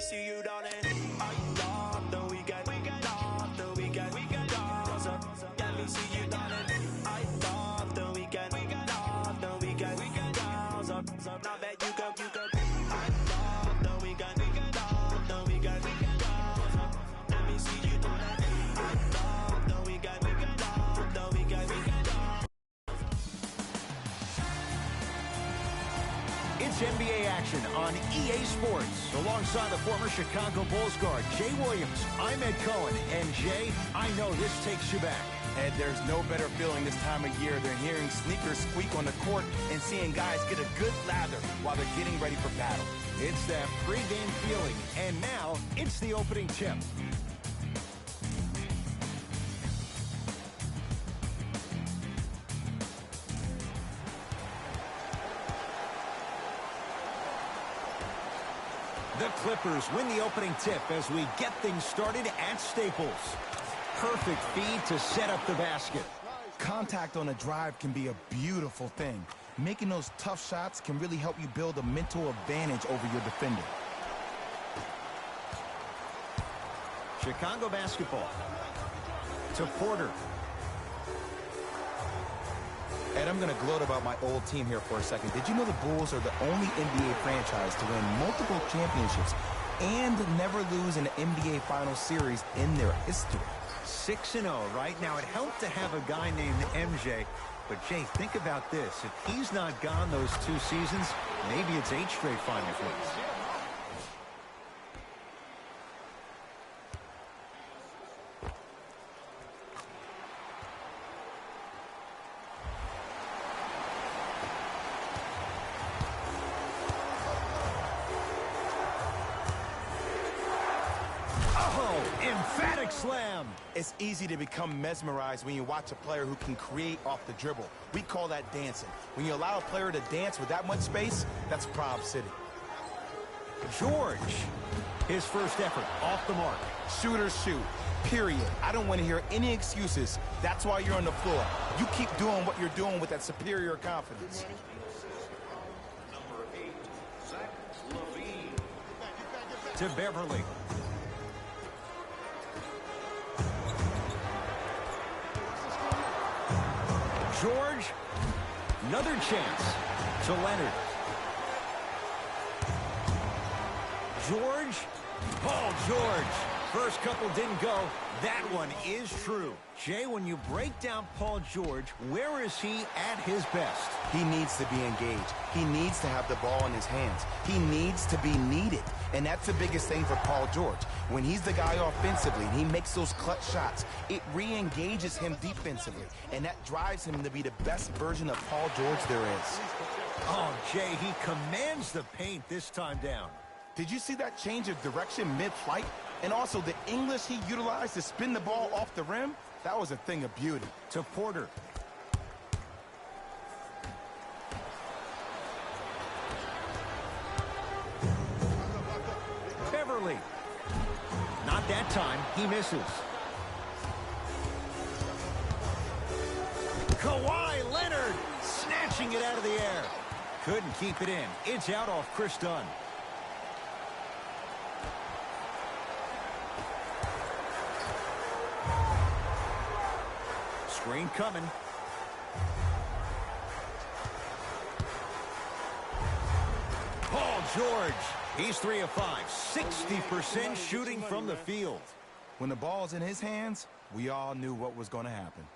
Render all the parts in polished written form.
see you, darling. I love the weekend. Love the weekend. Girls up. Let me see you, darling. I love the weekend. Love the weekend. Girls up. Now bet you go. I love the weekend. Love the weekend. Girls up. Let me see you, darling. I love the weekend. Love the weekend. It's NBA action on EA Sports. Alongside the former Chicago Bulls guard, Jay Williams, I'm Ed Cohen. And Jay, I know this takes you back. Ed, there's no better feeling this time of year than hearing sneakers squeak on the court and seeing guys get a good lather while they're getting ready for battle. It's that pregame feeling. And now, it's the opening tip. The Clippers win the opening tip as we get things started at Staples. Perfect feed to set up the basket. Contact on a drive can be a beautiful thing. Making those tough shots can really help you build a mental advantage over your defender. Chicago basketball. To Porter. Ed, I'm going to gloat about my old team here for a second. Did you know the Bulls are the only NBA franchise to win multiple championships and never lose an NBA Finals series in their history? 6-0 right now. It helped to have a guy named MJ. But, Jay, think about this. If he's not gone those 2 seasons, maybe it's 8 straight Finals wins. Emphatic slam. It's easy to become mesmerized when you watch a player who can create off the dribble. We call that dancing. When you allow a player to dance with that much space, that's Prob City. George, his first effort off the mark. Shooters shoot, period. I don't want to hear any excuses. That's why you're on the floor. You keep doing what you're doing with that superior confidence. To Beverly. George, another chance to Leonard. George, Paul George. First couple didn't go. That one is true. Jay, when you break down Paul George, where is he at his best? He needs to be engaged. He needs to have the ball in his hands. He needs to be needed. And that's the biggest thing for Paul George. When he's the guy offensively and he makes those clutch shots, it re-engages him defensively. And that drives him to be the best version of Paul George there is. Oh, Jay, he commands the paint this time down. Did you see that change of direction mid-flight? And also the English he utilized to spin the ball off the rim? That was a thing of beauty. To Porter. Beverly. Not that time. He misses. Kawhi Leonard snatching it out of the air. Couldn't keep it in. It's out off Chris Dunn. Screen coming. Paul George. He's 3 of 5. 60% shooting from the field. When the ball's in his hands, we all knew what was going to happen.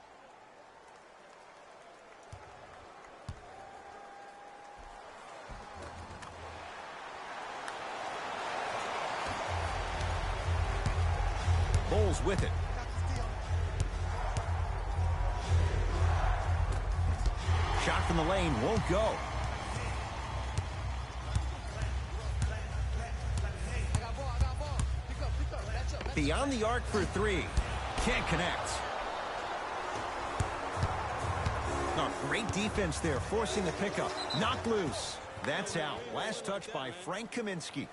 Bulls with it. Shot from the lane won't go. Beyond the arc for 3. Can't connect. Oh, great defense there, forcing the pickup. Knocked loose. That's out. Last touch by Frank Kaminsky.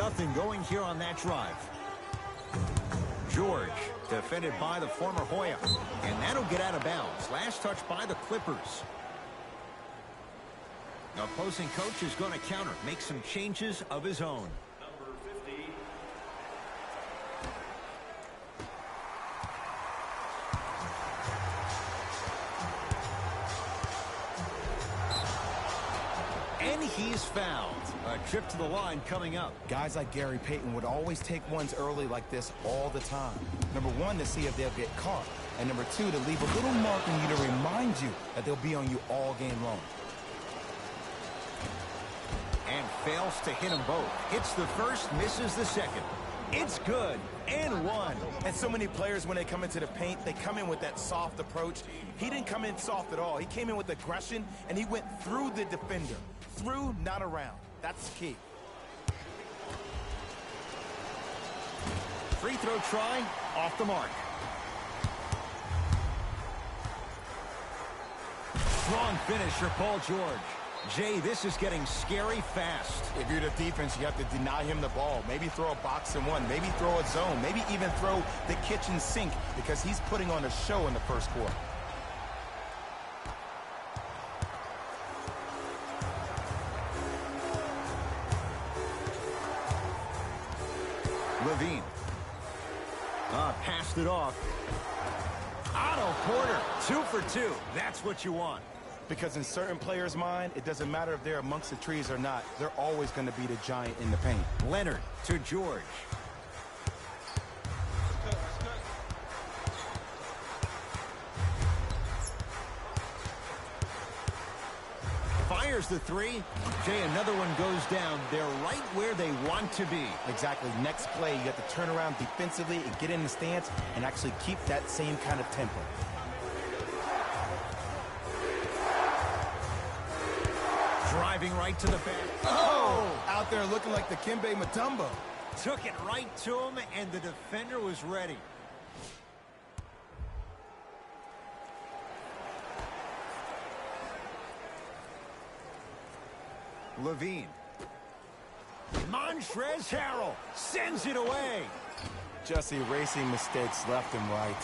Nothing going here on that drive. George, defended by the former Hoya. And that'll get out of bounds. Last touch by the Clippers. The opposing coach is going to counter, make some changes of his own. Number 50. And he's fouled. A trip to the line coming up. Guys like Gary Payton would always take ones early like this all the time. Number one, to see if they'll get caught. And number two, to leave a little mark on you to remind you that they'll be on you all game long. And fails to hit them both. Hits the first, misses the second. It's good. And one. And so many players, when they come into the paint, they come in with that soft approach. He didn't come in soft at all. He came in with aggression, and he went through the defender. Through, not around. That's key. Free throw try, off the mark. Strong finish for Paul George. Jay, this is getting scary fast. If you're the defense, you have to deny him the ball. Maybe throw a box and one. Maybe throw a zone. Maybe even throw the kitchen sink because he's putting on a show in the first quarter. Levine. Passed it off. Otto Porter, 2 for 2. That's what you want. Because in certain players' mind, it doesn't matter if they're amongst the trees or not. They're always going to be the giant in the paint. Leonard to George. Fires the three. Jay, another one goes down. They're right where they want to be. Exactly. Next play, you have to turn around defensively and get in the stance and actually keep that same kind of tempo. Driving right to the back. Oh! Out there looking like the Kimbe Mutombo. Took it right to him, and the defender was ready. Levine. Montrezl Harrell sends it away. Just erasing mistakes left and right.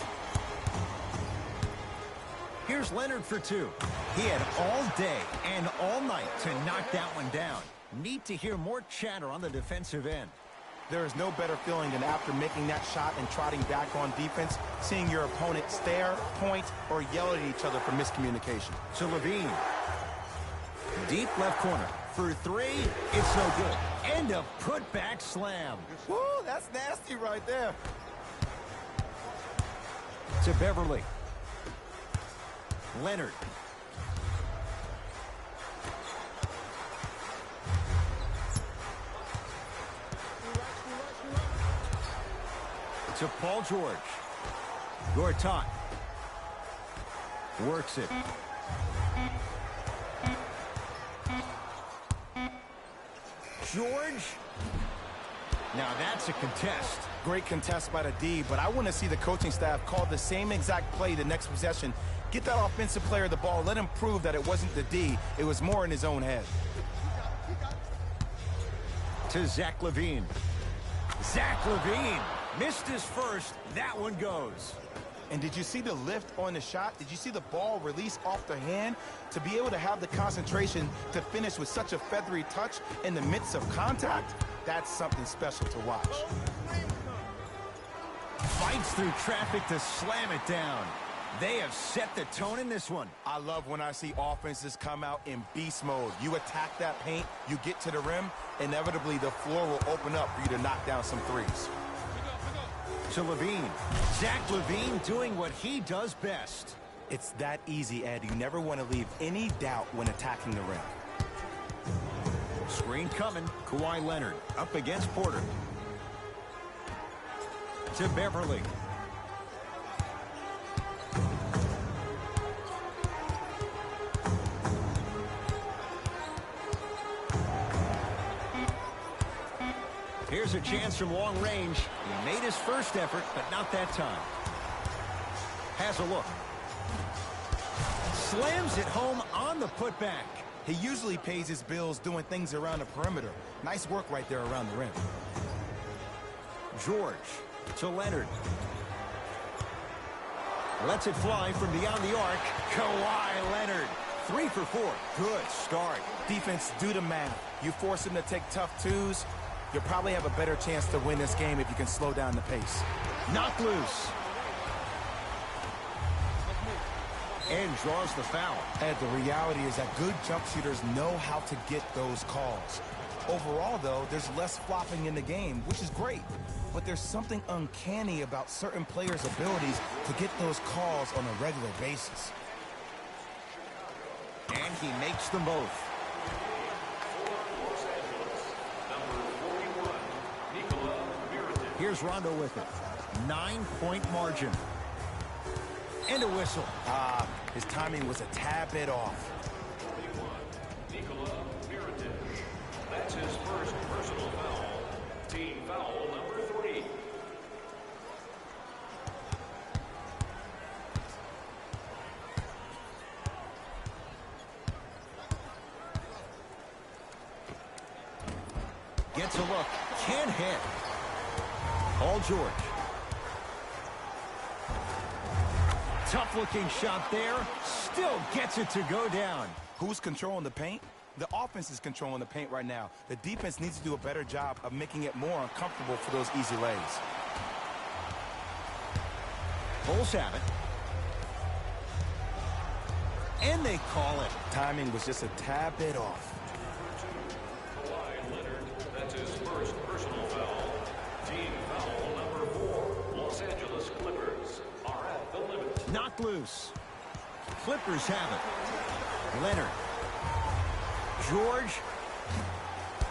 Here's Leonard for 2. He had all day and all night to knock that one down. Need to hear more chatter on the defensive end. There is no better feeling than after making that shot and trotting back on defense, seeing your opponent stare, point, or yell at each other for miscommunication. To Levine. Deep left corner. For 3, it's no good. And a putback slam. Woo, that's nasty right there. To Beverly. Leonard. To Paul George. Gortat. Works it. George. Now that's a contest. Great contest by the D, but I want to see the coaching staff call the same exact play the next possession. Get that offensive player the ball. Let him prove that it wasn't the D. It was more in his own head. To Zach Levine. Zach Levine missed his first. That one goes. And did you see the lift on the shot? Did you see the ball release off the hand? To be able to have the concentration to finish with such a feathery touch in the midst of contact, that's something special to watch. Fights through traffic to slam it down. They have set the tone in this one. I love when I see offenses come out in beast mode. You attack that paint, you get to the rim, inevitably the floor will open up for you to knock down some threes. To Levine. Zach Levine doing what he does best. It's that easy, Ed. You never want to leave any doubt when attacking the rim. Screen coming. Kawhi Leonard up against Porter. To Beverly. Here's a chance from long range. He made his first effort, but not that time. Has a look. Slams it home on the putback. He usually pays his bills doing things around the perimeter. Nice work right there around the rim. George to Leonard. Lets it fly from beyond the arc. Kawhi Leonard. 3 for 4. Good start. Defense, do the math. You force him to take tough twos, you'll probably have a better chance to win this game if you can slow down the pace. Knocked loose. And draws the foul. And the reality is that good jump shooters know how to get those calls. Overall, though, there's less flopping in the game, which is great. But there's something uncanny about certain players' abilities to get those calls on a regular basis. And he makes them both. Here's Rondo with it. 9-point margin. And a whistle. His timing was a tad bit off. That's his first personal foul. Team foul number 3. Gets a look. Can't hit. Paul George. Tough-looking shot there. Still gets it to go down. Who's controlling the paint? The offense is controlling the paint right now. The defense needs to do a better job of making it more uncomfortable for those easy lays. Bulls have it. And they call it. Timing was just a tad bit off. Kawhi Leonard, that's his first personal foul. Team foul number 4. Los Angeles Clippers are at the limit. Knocked loose. Clippers have it. Leonard. George.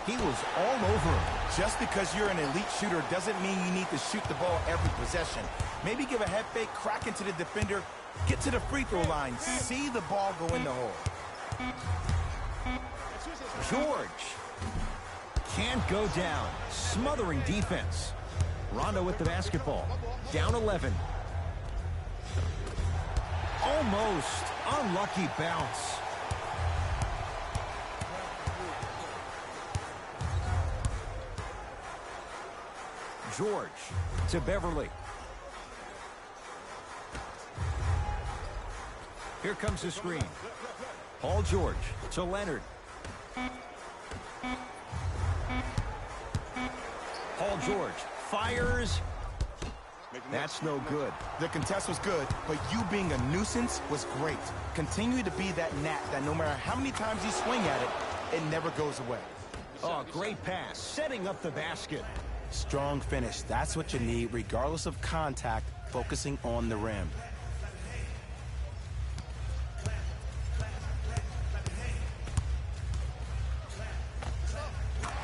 He was all over him. Just because you're an elite shooter doesn't mean you need to shoot the ball every possession. Maybe give a head fake, crack into the defender, get to the free throw line, see the ball go in the hole. George. Can't go down. Smothering defense. Rondo with the basketball. Down 11. Almost. Unlucky bounce. George to Beverly. Here comes the screen. Paul George to Leonard. Paul George fires. That's no good. The contest was good, but you being a nuisance was great. Continue to be that gnat that no matter how many times you swing at it, it never goes away. Oh, great pass. Setting up the basket. Strong finish. That's what you need, regardless of contact, focusing on the rim.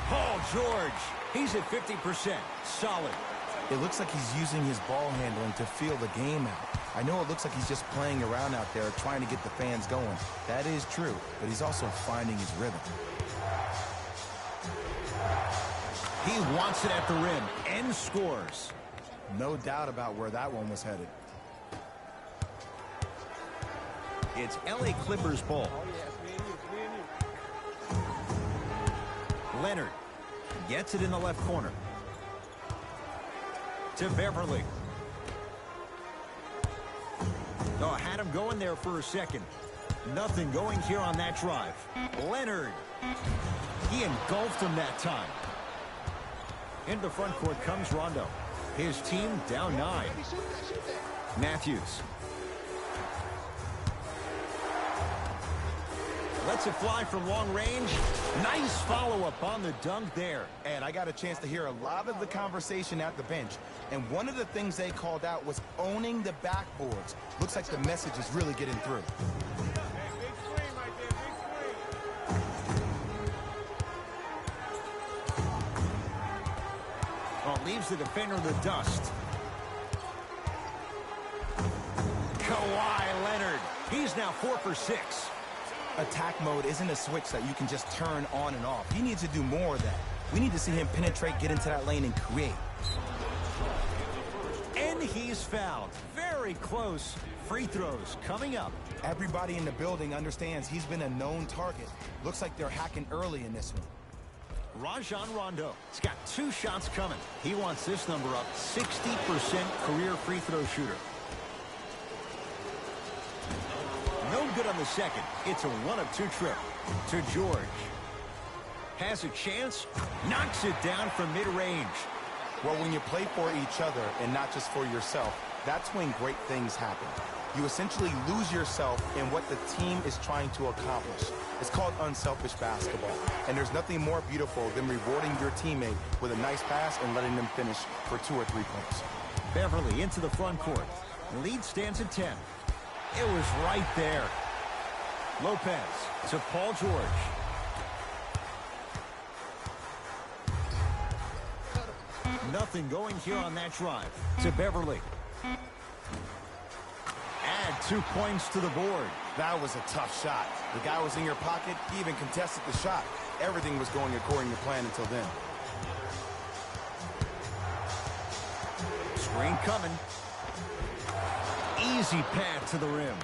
Paul George. He's at 50%. Solid. It looks like he's using his ball handling to feel the game out. I know it looks like he's just playing around out there trying to get the fans going. That is true, but he's also finding his rhythm. He wants it at the rim and scores. No doubt about where that one was headed. It's LA Clippers ball. Leonard gets it in the left corner. To Beverly. Oh, had him going there for a second. Nothing going here on that drive. Leonard. He engulfed him that time. Into the front court comes Rondo. His team down 9. Matthews. Lets it fly from long range. Nice follow-up on the dunk there. And I got a chance to hear a lot of the conversation at the bench. And one of the things they called out was owning the backboards. Looks like the message is really getting through. Oh, leaves the defender in the dust. Kawhi Leonard. He's now 4 for 6. Attack mode isn't a switch that you can just turn on and off. He needs to do more of that. We need to see him penetrate, get into that lane, and create. And And he's fouled. Very close. Free throws coming up. Everybody in the building understands he's been a known target. Looks like they're hacking early in this one. Rajon Rondo. He's got 2 shots coming. He wants this number up. 60% career free throw shooter. No good on the second. It's a 1-of-2 trip to George. Has a chance. Knocks it down from mid-range. Well, when you play for each other and not just for yourself, that's when great things happen. You essentially lose yourself in what the team is trying to accomplish. It's called unselfish basketball. And there's nothing more beautiful than rewarding your teammate with a nice pass and letting them finish for 2 or 3 points. Beverly into the front court. Lead stands at 10. It was right there. Lopez to Paul George. Nothing going here on that drive. To Beverly. Add 2 points to the board. That was a tough shot. The guy was in your pocket. He even contested the shot. Everything was going according to plan until then. Screen coming. Easy path to the rim.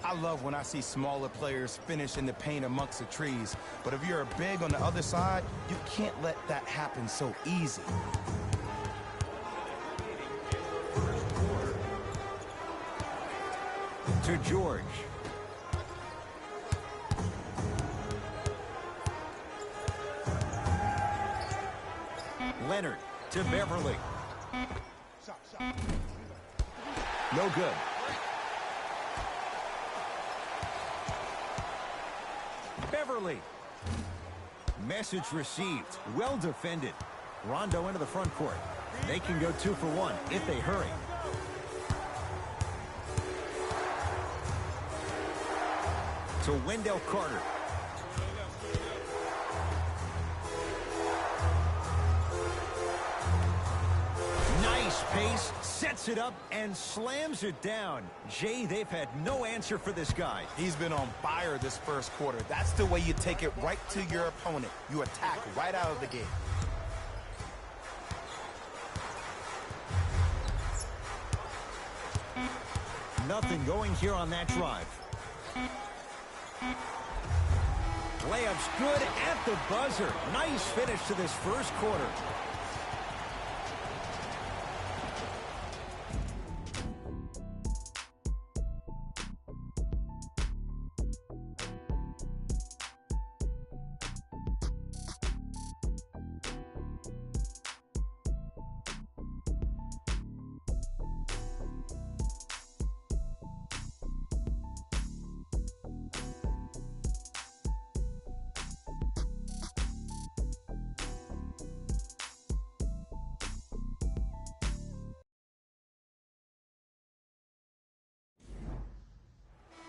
I love when I see smaller players finish in the paint amongst the trees. But if you're a big on the other side, you can't let that happen so easy. To George. Leonard to Beverly. No good. Beverly. Message received. Well defended. Rondo into the front court. They can go 2 for 1 if they hurry. To Wendell Carter. Nice pace, sets it up, and slams it down. Jay, they've had no answer for this guy. He's been on fire this first quarter. That's the way you take it right to your opponent. You attack right out of the gate. Nothing going here on that drive. Layup's good at the buzzer. Nice finish to this first quarter.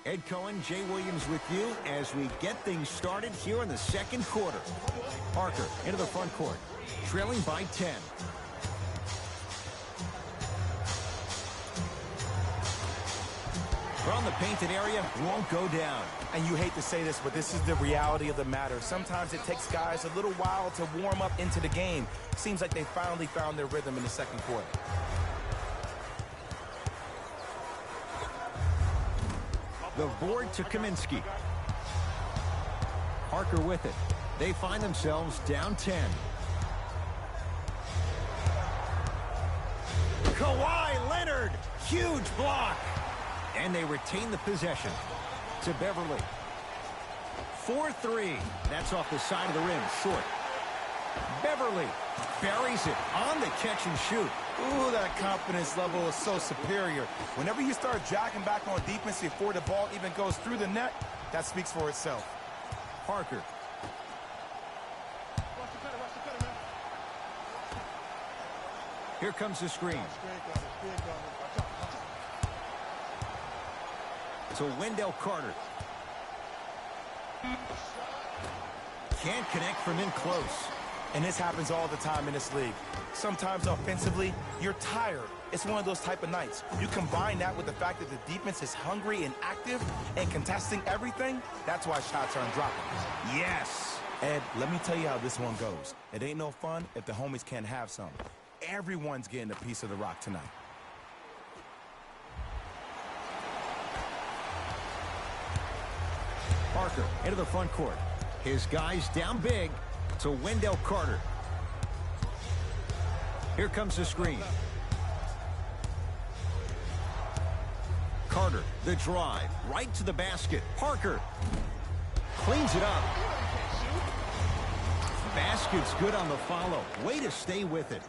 Ed Cohen, Jay Williams with you as we get things started here in the second quarter. Parker into the front court, trailing by 10. From the painted area, won't go down. And you hate to say this, but this is the reality of the matter. Sometimes it takes guys a little while to warm up into the game. Seems like they finally found their rhythm in the second quarter. The board to Kaminsky. Parker with it. They find themselves down 10. Kawhi Leonard. Huge block. And they retain the possession. To Beverly. 4-3. That's off the side of the rim. Short. Beverly buries it on the catch and shoot. Ooh, that confidence level is so superior. Whenever you start jacking back on defense before the ball even goes through the net, that speaks for itself. Parker. Here comes the screen. To Wendell Carter. Can't connect from in close. And this happens all the time in this league. Sometimes offensively, you're tired. It's one of those type of nights. You combine that with the fact that the defense is hungry and active and contesting everything, that's why shots aren't dropping. Yes. Ed, let me tell you how this one goes. It ain't no fun if the homies can't have some. Everyone's getting a piece of the rock tonight. Parker into the front court. His guys down big to Wendell Carter. Here comes the screen. Carter, the drive, right to the basket. Parker cleans it up. Basket's good on the follow. Way to stay with it.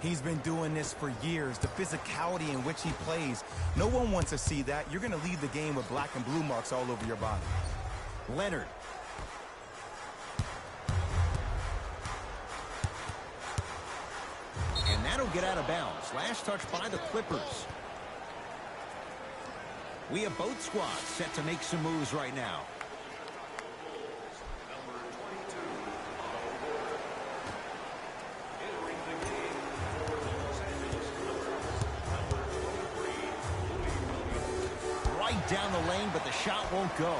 He's been doing this for years. The physicality in which he plays. No one wants to see that. You're going to leave the game with black and blue marks all over your body. Leonard. And that'll get out of bounds. Last touch by the Clippers. We have both squads set to make some moves right now. Right down the lane, but the shot won't go.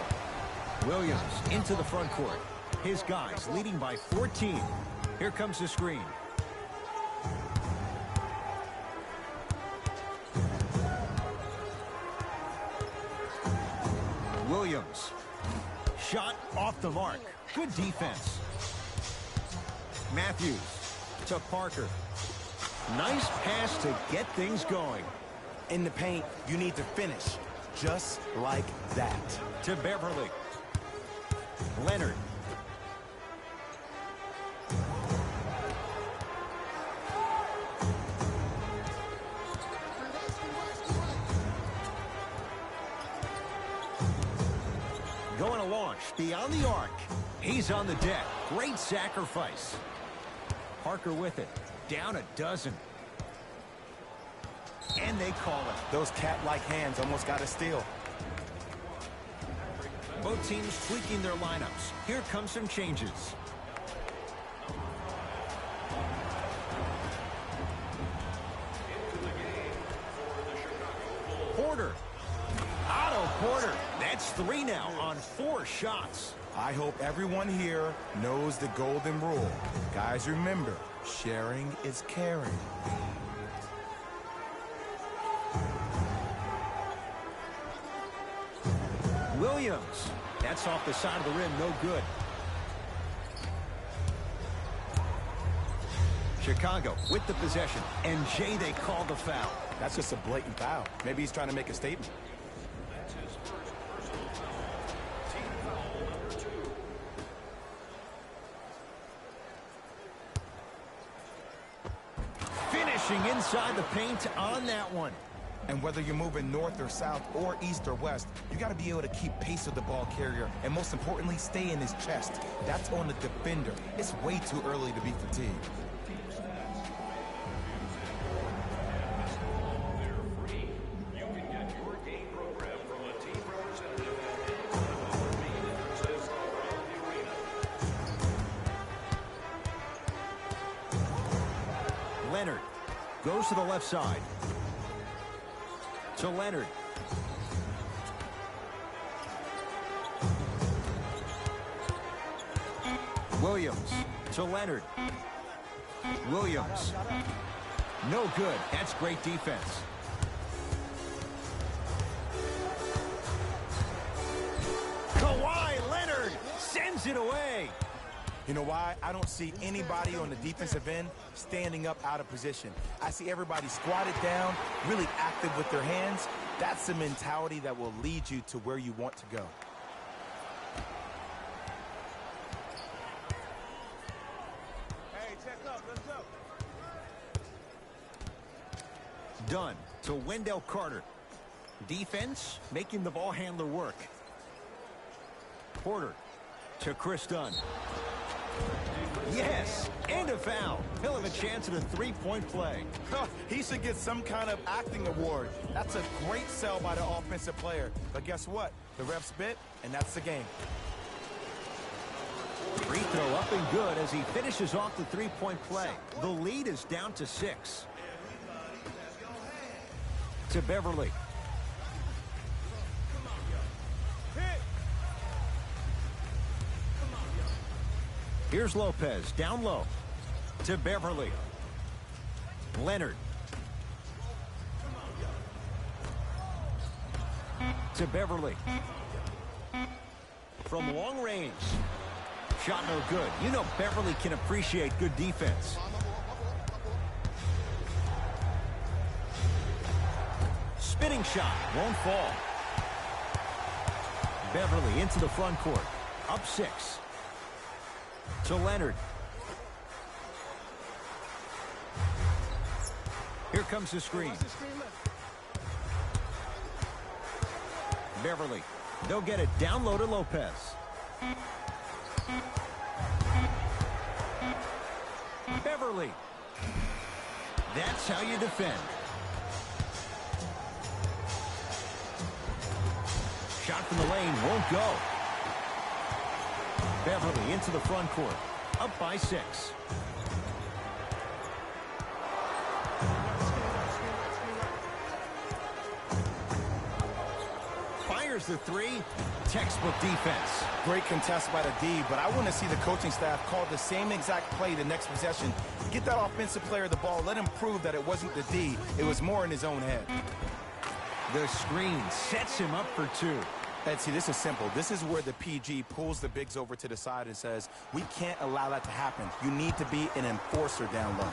Williams into the front court. His guys leading by 14. Here comes the screen. Williams. Shot off the mark. Good defense. Matthews to Parker. Nice pass to get things going. In the paint, you need to finish just like that. To Beverly. Leonard. Going to launch beyond the arc. He's on the deck. Great sacrifice. Parker with it. Down a dozen. And they call it. Those cat-like hands almost got a steal. Both teams tweaking their lineups. Here come some changes. Porter. Otto Porter. That's 3 now on 4 shots. I hope everyone here knows the golden rule. Guys, remember, sharing is caring. Williams. That's off the side of the rim. No good. Chicago with the possession. And Jay, they call the foul. That's just a blatant foul. Maybe he's trying to make a statement. That's his first personal foul. Team foul number 2. Finishing inside the paint on that one. And whether you're moving north or south or east or west, you got to be able to keep pace with the ball carrier and most importantly, stay in his chest. That's on the defender. It's way too early to be fatigued. They're free. You can get your game program from a team representative at any one of our main entrances around the arena. Leonard goes to the left side. To Leonard. Williams to Leonard. Williams. No good. That's great defense. Kawhi Leonard sends it away. You know why? I don't see anybody on the defensive end standing up out of position. I see everybody squatted down, really active with their hands. That's the mentality that will lead you to where you want to go. Hey, check up. Let's go. Dunn to Wendell Carter. Defense making the ball handler work. Porter to Chris Dunn. Yes, and a foul. He'll have a chance at a three-point play. He should get some kind of acting award. That's a great sell by the offensive player. But guess what? The ref spit, and that's the game. Free throw up and good as he finishes off the three-point play. The lead is down to 6. To Beverly. Here's Lopez, down low. To Beverly. Leonard. To Beverly. from long range. Shot no good. You know Beverly can appreciate good defense. Spinning shot won't fall. Beverly into the front court. Up 6. To Leonard. Here comes the screen. Beverly. They'll get it down low to Lopez. Beverly. That's how you defend. Shot from the lane won't go. Beverly into the front court. Up by 6. Fires the 3. Textbook defense. Great contest by the D, but I want to see the coaching staff call the same exact play the next possession. Get that offensive player the ball. Let him prove that it wasn't the D. It was more in his own head. The screen sets him up for 2. Ed, see, this is simple. This is where the PG pulls the bigs over to the side and says, we can't allow that to happen. You need to be an enforcer down low.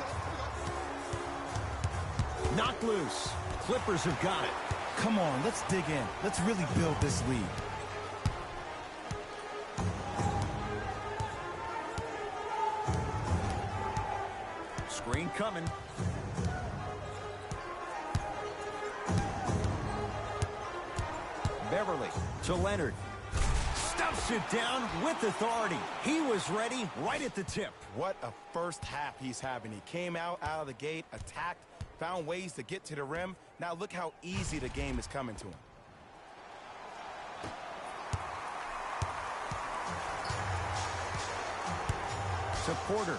Knocked loose. Clippers have got it. Come on, let's dig in. Let's really build this lead. Screen coming. Beverly to Leonard. Stuffs it down with authority. He was ready right at the tip. What a first half he's having. He came out of the gate, attacked, found ways to get to the rim. Now look how easy the game is coming to him. To Porter.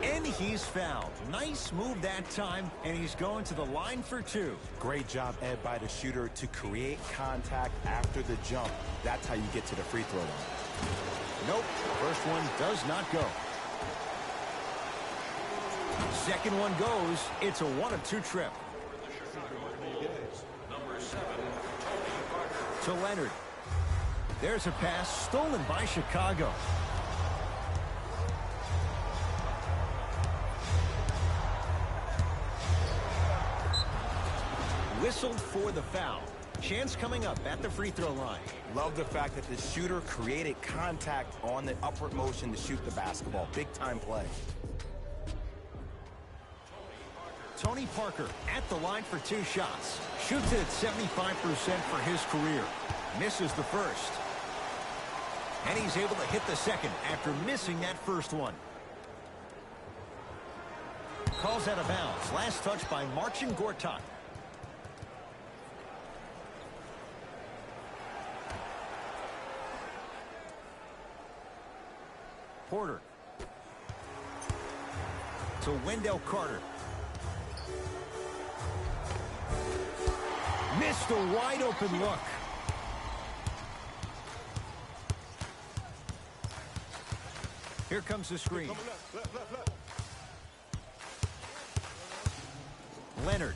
And he's fouled. Nice move that time, and he's going to the line for 2. Great job, Ed, by the shooter to create contact after the jump. That's how you get to the free throw line. Nope, first one does not go. Second one goes. It's a 1 of 2 trip. Number 7, Tony Parker. To Leonard. There's a pass stolen by Chicago. Whistled for the foul. Chance coming up at the free throw line. Love the fact that the shooter created contact on the upward motion to shoot the basketball. Big time play. Tony Parker at the line for 2 shots. Shoots it at 75% for his career. Misses the first. And he's able to hit the second after missing that first one. Calls out of bounds. Last touch by Marcin Gortat. Porter. To Wendell Carter. Missed a wide open look. Here comes the screen. Leonard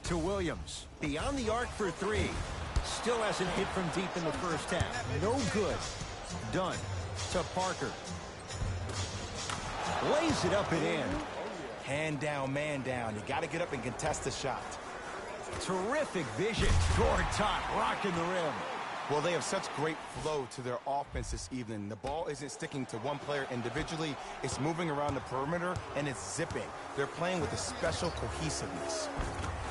to Williams. Beyond the arc for 3. Still hasn't hit from deep in the first half. No good. Done. To Parker. Lays it up and in. Hand down, man down. You got to get up and contest the shot. Terrific vision. Gortat rocking the rim. Well, they have such great flow to their offense this evening. The ball isn't sticking to one player individually. It's moving around the perimeter, and it's zipping. They're playing with a special cohesiveness.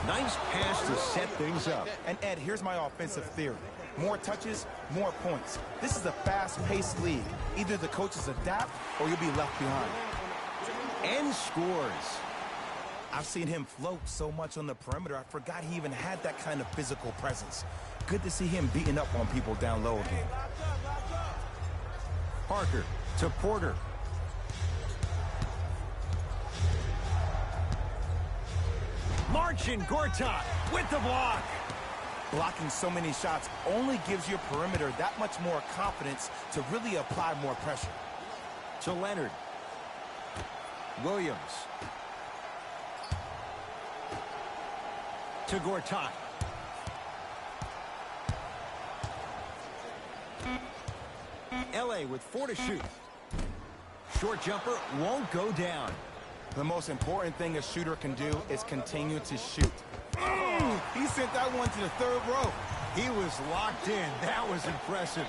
Nice pass to set things up. And, Ed, here's my offensive theory. More touches, more points. This is a fast-paced league. Either the coaches adapt or you'll be left behind. And scores. I've seen him float so much on the perimeter, I forgot he even had that kind of physical presence. Good to see him beating up on people down low again. Parker to Porter. Marcin Gortat with the block. Blocking so many shots only gives your perimeter that much more confidence to really apply more pressure. To Leonard. Williams. to Gortat. LA with 4 to shoot. Short jumper won't go down. The most important thing a shooter can do is continue to shoot. He sent that one to the third row. He was locked in. That was impressive.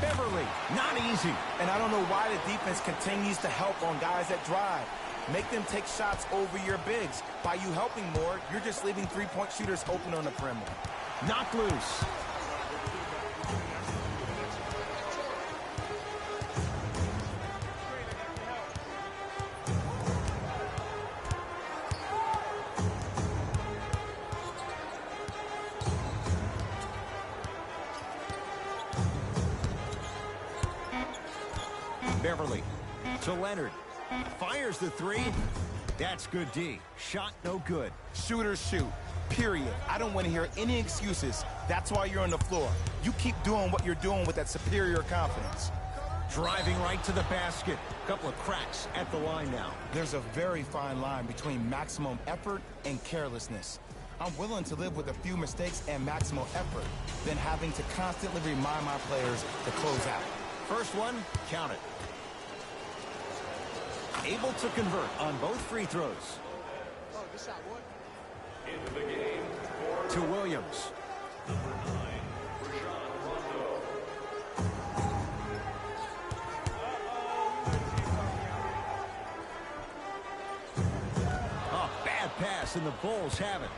Beverly, not easy. And I don't know why the defense continues to help on guys that drive. Make them take shots over your bigs. By you helping more, you're just leaving three-point shooters open on the perimeter. Knocked loose. Beverly to Leonard. Fires the 3. That's good D. Shot no good. Shooters shoot, period. I don't want to hear any excuses. That's why you're on the floor. You keep doing what you're doing with that superior confidence. Driving right to the basket. Couple of cracks at the line now. There's a very fine line between maximum effort and carelessness. I'm willing to live with a few mistakes and maximum effort than having to constantly remind my players to close out. First one, count it. Able to convert on both free throws. Oh, good shot, boy. Into the game To Williams. number 9, Rajon Rondo. Oh, bad pass, and the Bulls have it.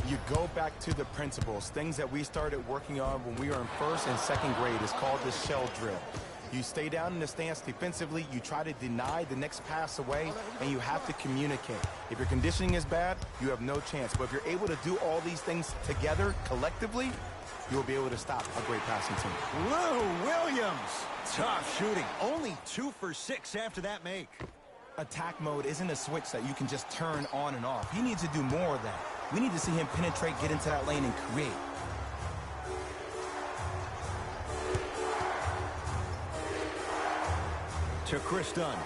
You go back to the principles, things that we started working on when we were in first and second grade. Is called the shell drill. You stay down in the stance defensively, you try to deny the next pass away, and you have to communicate. If your conditioning is bad, you have no chance. But if you're able to do all these things together, collectively, you'll be able to stop a great passing team. Lou Williams. Tough shooting. Only 2 for 6 after that make. Attack mode isn't a switch that you can just turn on and off. He needs to do more of that. We need to see him penetrate, get into that lane, and create. To Chris Dunn.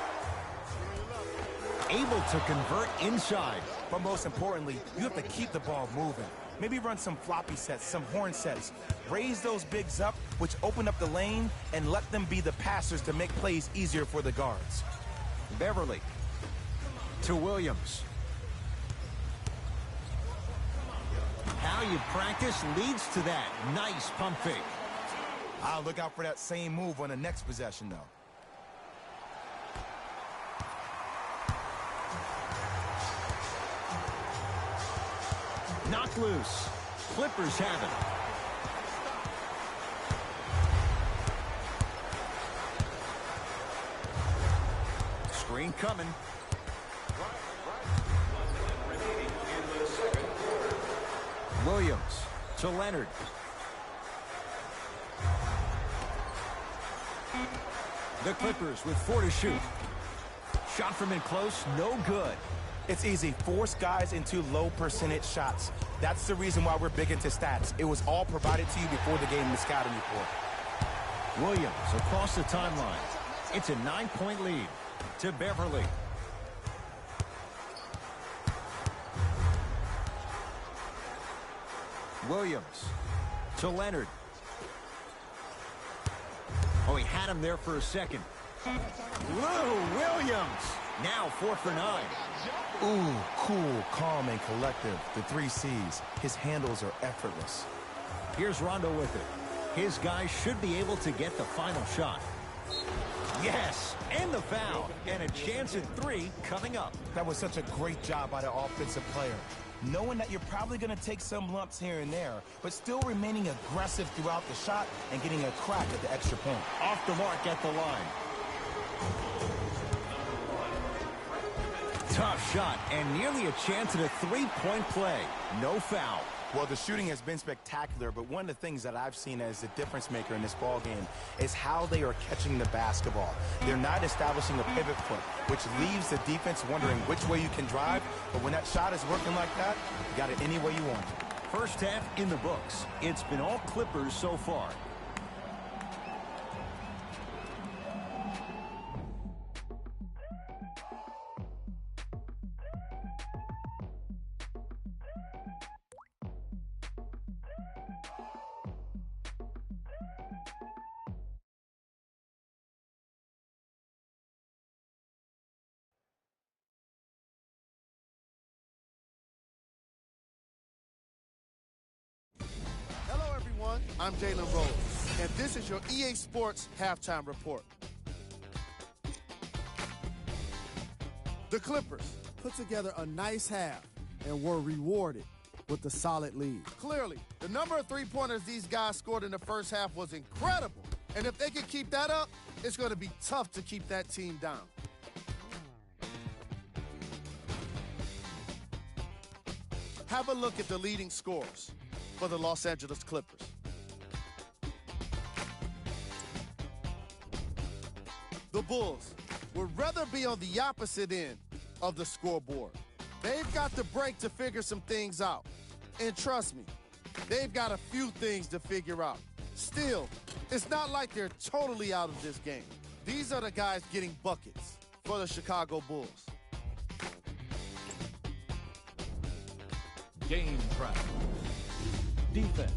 Able to convert inside. But most importantly, you have to keep the ball moving. Maybe run some floppy sets, some horn sets. Raise those bigs up, which open up the lane, and let them be the passers to make plays easier for the guards. Beverly to Williams. How you practice leads to that. Nice pump fake. I'll look out for that same move on the next possession, though. Knocked loose. Clippers have it. Screen coming. Williams to Leonard. The Clippers with 4 to shoot. Shot from in close, no good. It's easy. Force guys into low percentage shots. That's the reason why we're big into stats. It was all provided to you before the game in the scouting report. Williams across the timeline. It's a 9-point lead to Beverly. Williams to Leonard. Oh, he had him there for a second. Lou Williams. Now 4 for 9. Ooh, cool, calm, and collective. The 3 C's. His handles are effortless. Here's Rondo with it. His guys should be able to get the final shot. Yes, and the foul. And a chance at 3 coming up. That was such a great job by the offensive player. Knowing that you're probably going to take some lumps here and there, but still remaining aggressive throughout the shot and getting a crack at the extra point. Off the mark at the line. Tough shot and nearly a chance at a 3-point play. No foul. Well, the shooting has been spectacular, but one of the things that I've seen as the difference maker in this ball game is how they are catching the basketball. They're not establishing a pivot foot, which leaves the defense wondering which way you can drive. But when that shot is working like that, you got it any way you want. First half in the books. It's been all Clippers so far. I'm Jalen Rose, and this is your EA Sports Halftime Report. The Clippers put together a nice half and were rewarded with a solid lead. Clearly, the number of three-pointers these guys scored in the first half was incredible. And if they can keep that up, it's going to be tough to keep that team down. Have a look at the leading scorers for the Los Angeles Clippers. The Bulls would rather be on the opposite end of the scoreboard. They've got the break to figure some things out. And trust me, they've got a few things to figure out. Still, it's not like they're totally out of this game. These are the guys getting buckets for the Chicago Bulls. Game prep. Defense.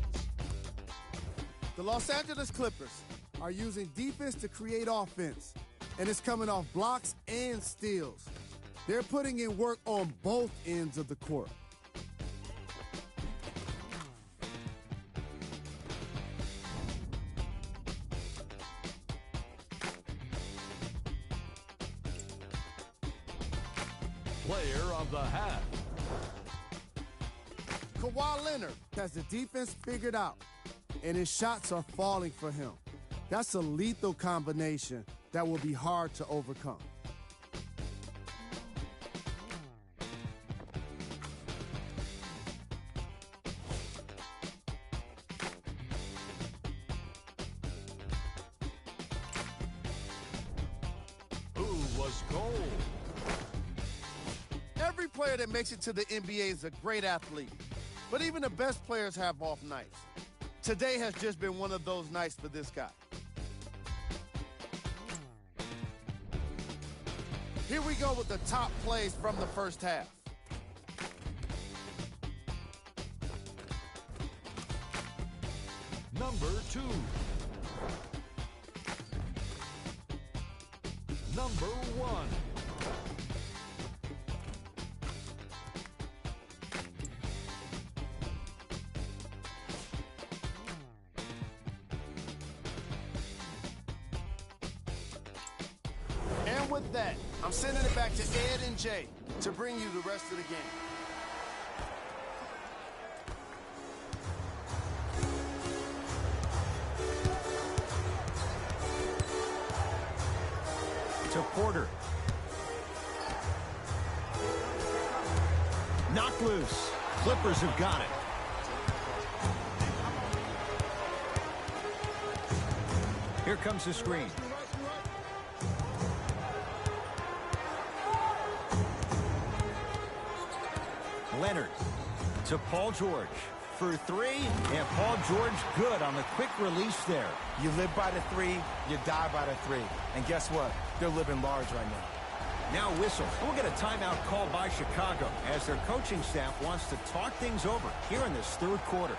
The Los Angeles Clippers are using defense to create offense, and it's coming off blocks and steals. They're putting in work on both ends of the court. Player of the half. Kawhi Leonard has the defense figured out, and his shots are falling for him. That's a lethal combination that will be hard to overcome. Who was gold? Every player that makes it to the NBA is a great athlete, but even the best players have off nights. Today has just been one of those nights for this guy. Here we go with the top plays from the first half. Number 2. Number 1. And with that, I'm sending it back to Ed and Jay to bring you the rest of the game. To Porter. Knocked loose. Clippers have got it. Here comes the screen. Leonard to Paul George for three, and Paul George good on the quick release there. You live by the three, you die by the three. And guess what? They're living large right now. Now whistle. We'll get a timeout called by Chicago as their coaching staff wants to talk things over here in this third quarter.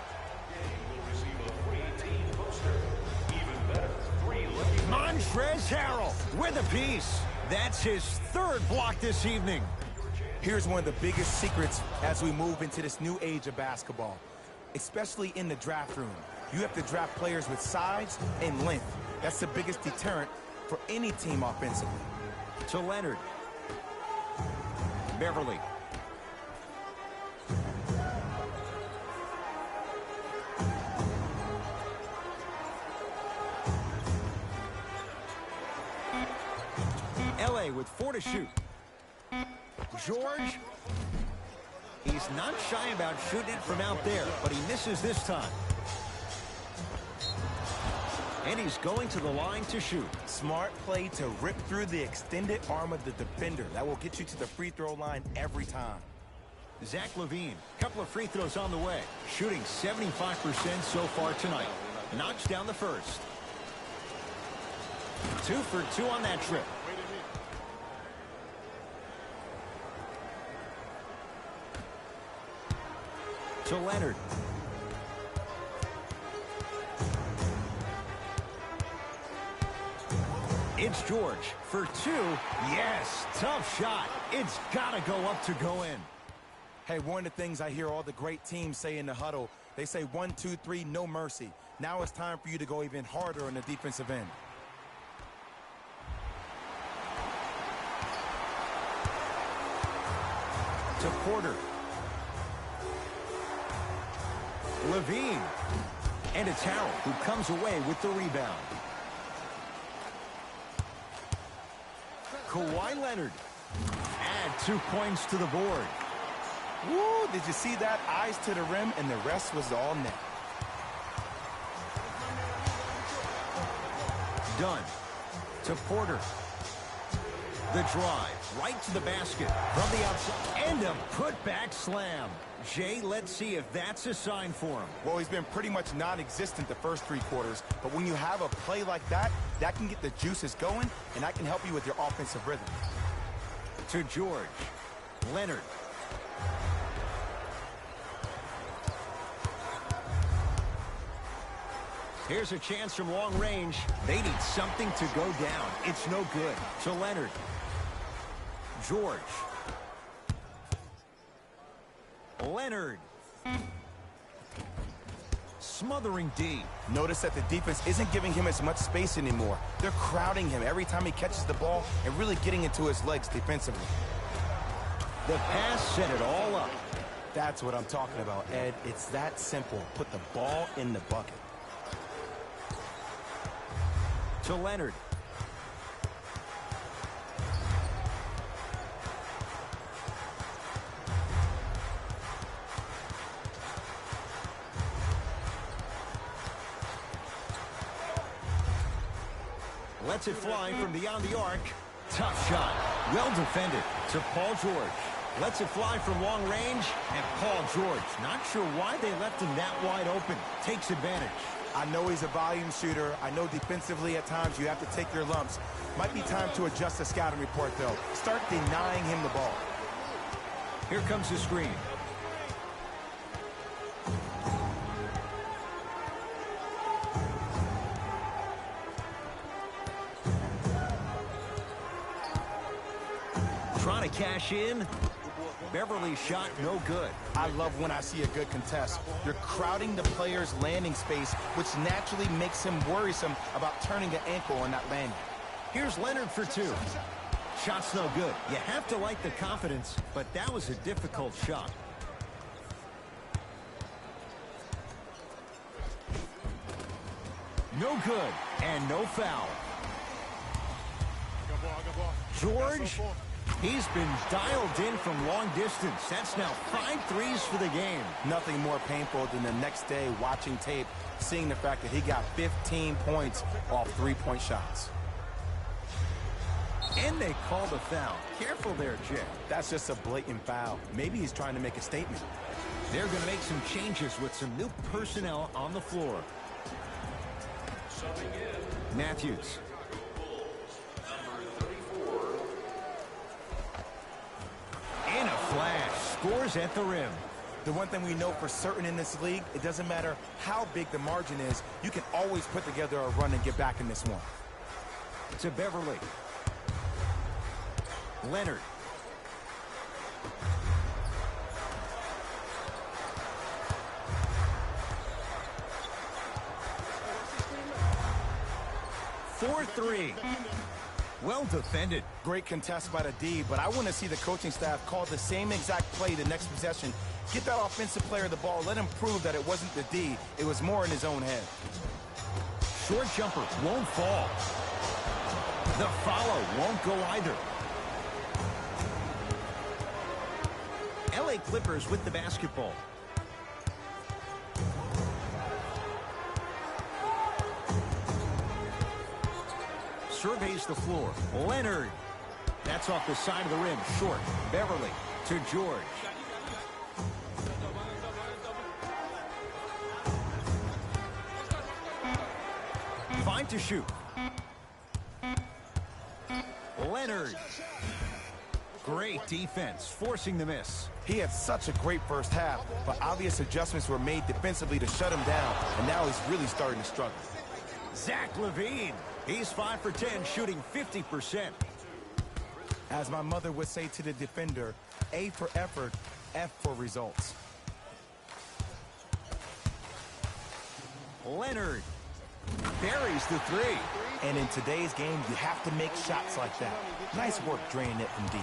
Montrezl Harrell with a piece. That's his third block this evening. Here's one of the biggest secrets as we move into this new age of basketball, especially in the draft room. You have to draft players with size and length. That's the biggest deterrent for any team offensively. To Leonard. Beverly. LA with 4 to shoot. George, he's not shy about shooting it from out there, but he misses this time. And he's going to the line to shoot. Smart play to rip through the extended arm of the defender. That will get you to the free throw line every time. Zach LaVine, couple of free throws on the way. Shooting 75% so far tonight. Knocks down the first. 2 for 2 on that trip. To Leonard. It's George for 2. Yes, tough shot. It's got to go up to go in. Hey, one of the things I hear all the great teams say in the huddle, they say 1, 2, 3, no mercy. Now it's time for you to go even harder on the defensive end. To Porter. Levine. And it's Harrell who comes away with the rebound. Kawhi Leonard. Add 2 points to the board. Woo, did you see that? Eyes to the rim, and the rest was all net. Dunn. To Porter. The drive, right to the basket, from the outside, and a putback slam. Jay, let's see if that's a sign for him. Well, he's been pretty much non-existent the first 3 quarters, but when you have a play like that, that can get the juices going, and that can help you with your offensive rhythm. To George. Leonard. Here's a chance from long range. They need something to go down. It's no good. To Leonard. George. Leonard. Smothering D. Notice that the defense isn't giving him as much space anymore. They're crowding him every time he catches the ball and really getting into his legs defensively. The pass set it all up. That's what I'm talking about, Ed. It's that simple. Put the ball in the bucket. To Leonard. Lets it fly from beyond the arc. Tough shot. Well defended. To Paul George. Lets it fly from long range. And Paul George, not sure why they left him that wide open. Takes advantage. I know he's a volume shooter. I know defensively at times you have to take your lumps. Might be time to adjust the scouting report, though. Start denying him the ball. Here comes the screen. Trying to cash in. Beverly's shot no good. I love when I see a good contest. You're crowding the player's landing space, which naturally makes him worrisome about turning an ankle on that landing. Here's Leonard for 2. Shot's no good. You have to like the confidence, but that was a difficult shot. No good, and no foul. George, he's been dialed in from long distance. That's now 5 threes for the game. Nothing more painful than the next day watching tape, seeing the fact that he got 15 points off 3-point shots. And they called a foul. Careful there, Jay. That's just a blatant foul. Maybe he's trying to make a statement. They're going to make some changes with some new personnel on the floor. Matthews. And a flash. Scores at the rim. The one thing we know for certain in this league, it doesn't matter how big the margin is, you can always put together a run and get back in this one. To Beverly. Leonard. For 3. Well defended. Great contest by the D, but I want to see the coaching staff call the same exact play the next possession. Get that offensive player the ball. Let him prove that it wasn't the D. It was more in his own head. Short jumper won't fall. The follow won't go either. LA Clippers with the basketball. Surveys the floor. Leonard. That's off the side of the rim. Short. Beverly to George. Fine to shoot. Leonard. Great defense, forcing the miss. He had such a great first half, but obvious adjustments were made defensively to shut him down, and now he's really starting to struggle. Zach LaVine. He's 5 for 10, shooting 50%. As my mother would say to the defender, A for effort, F for results. Leonard buries the three. And in today's game, you have to make shots like that. Nice work draining it from deep.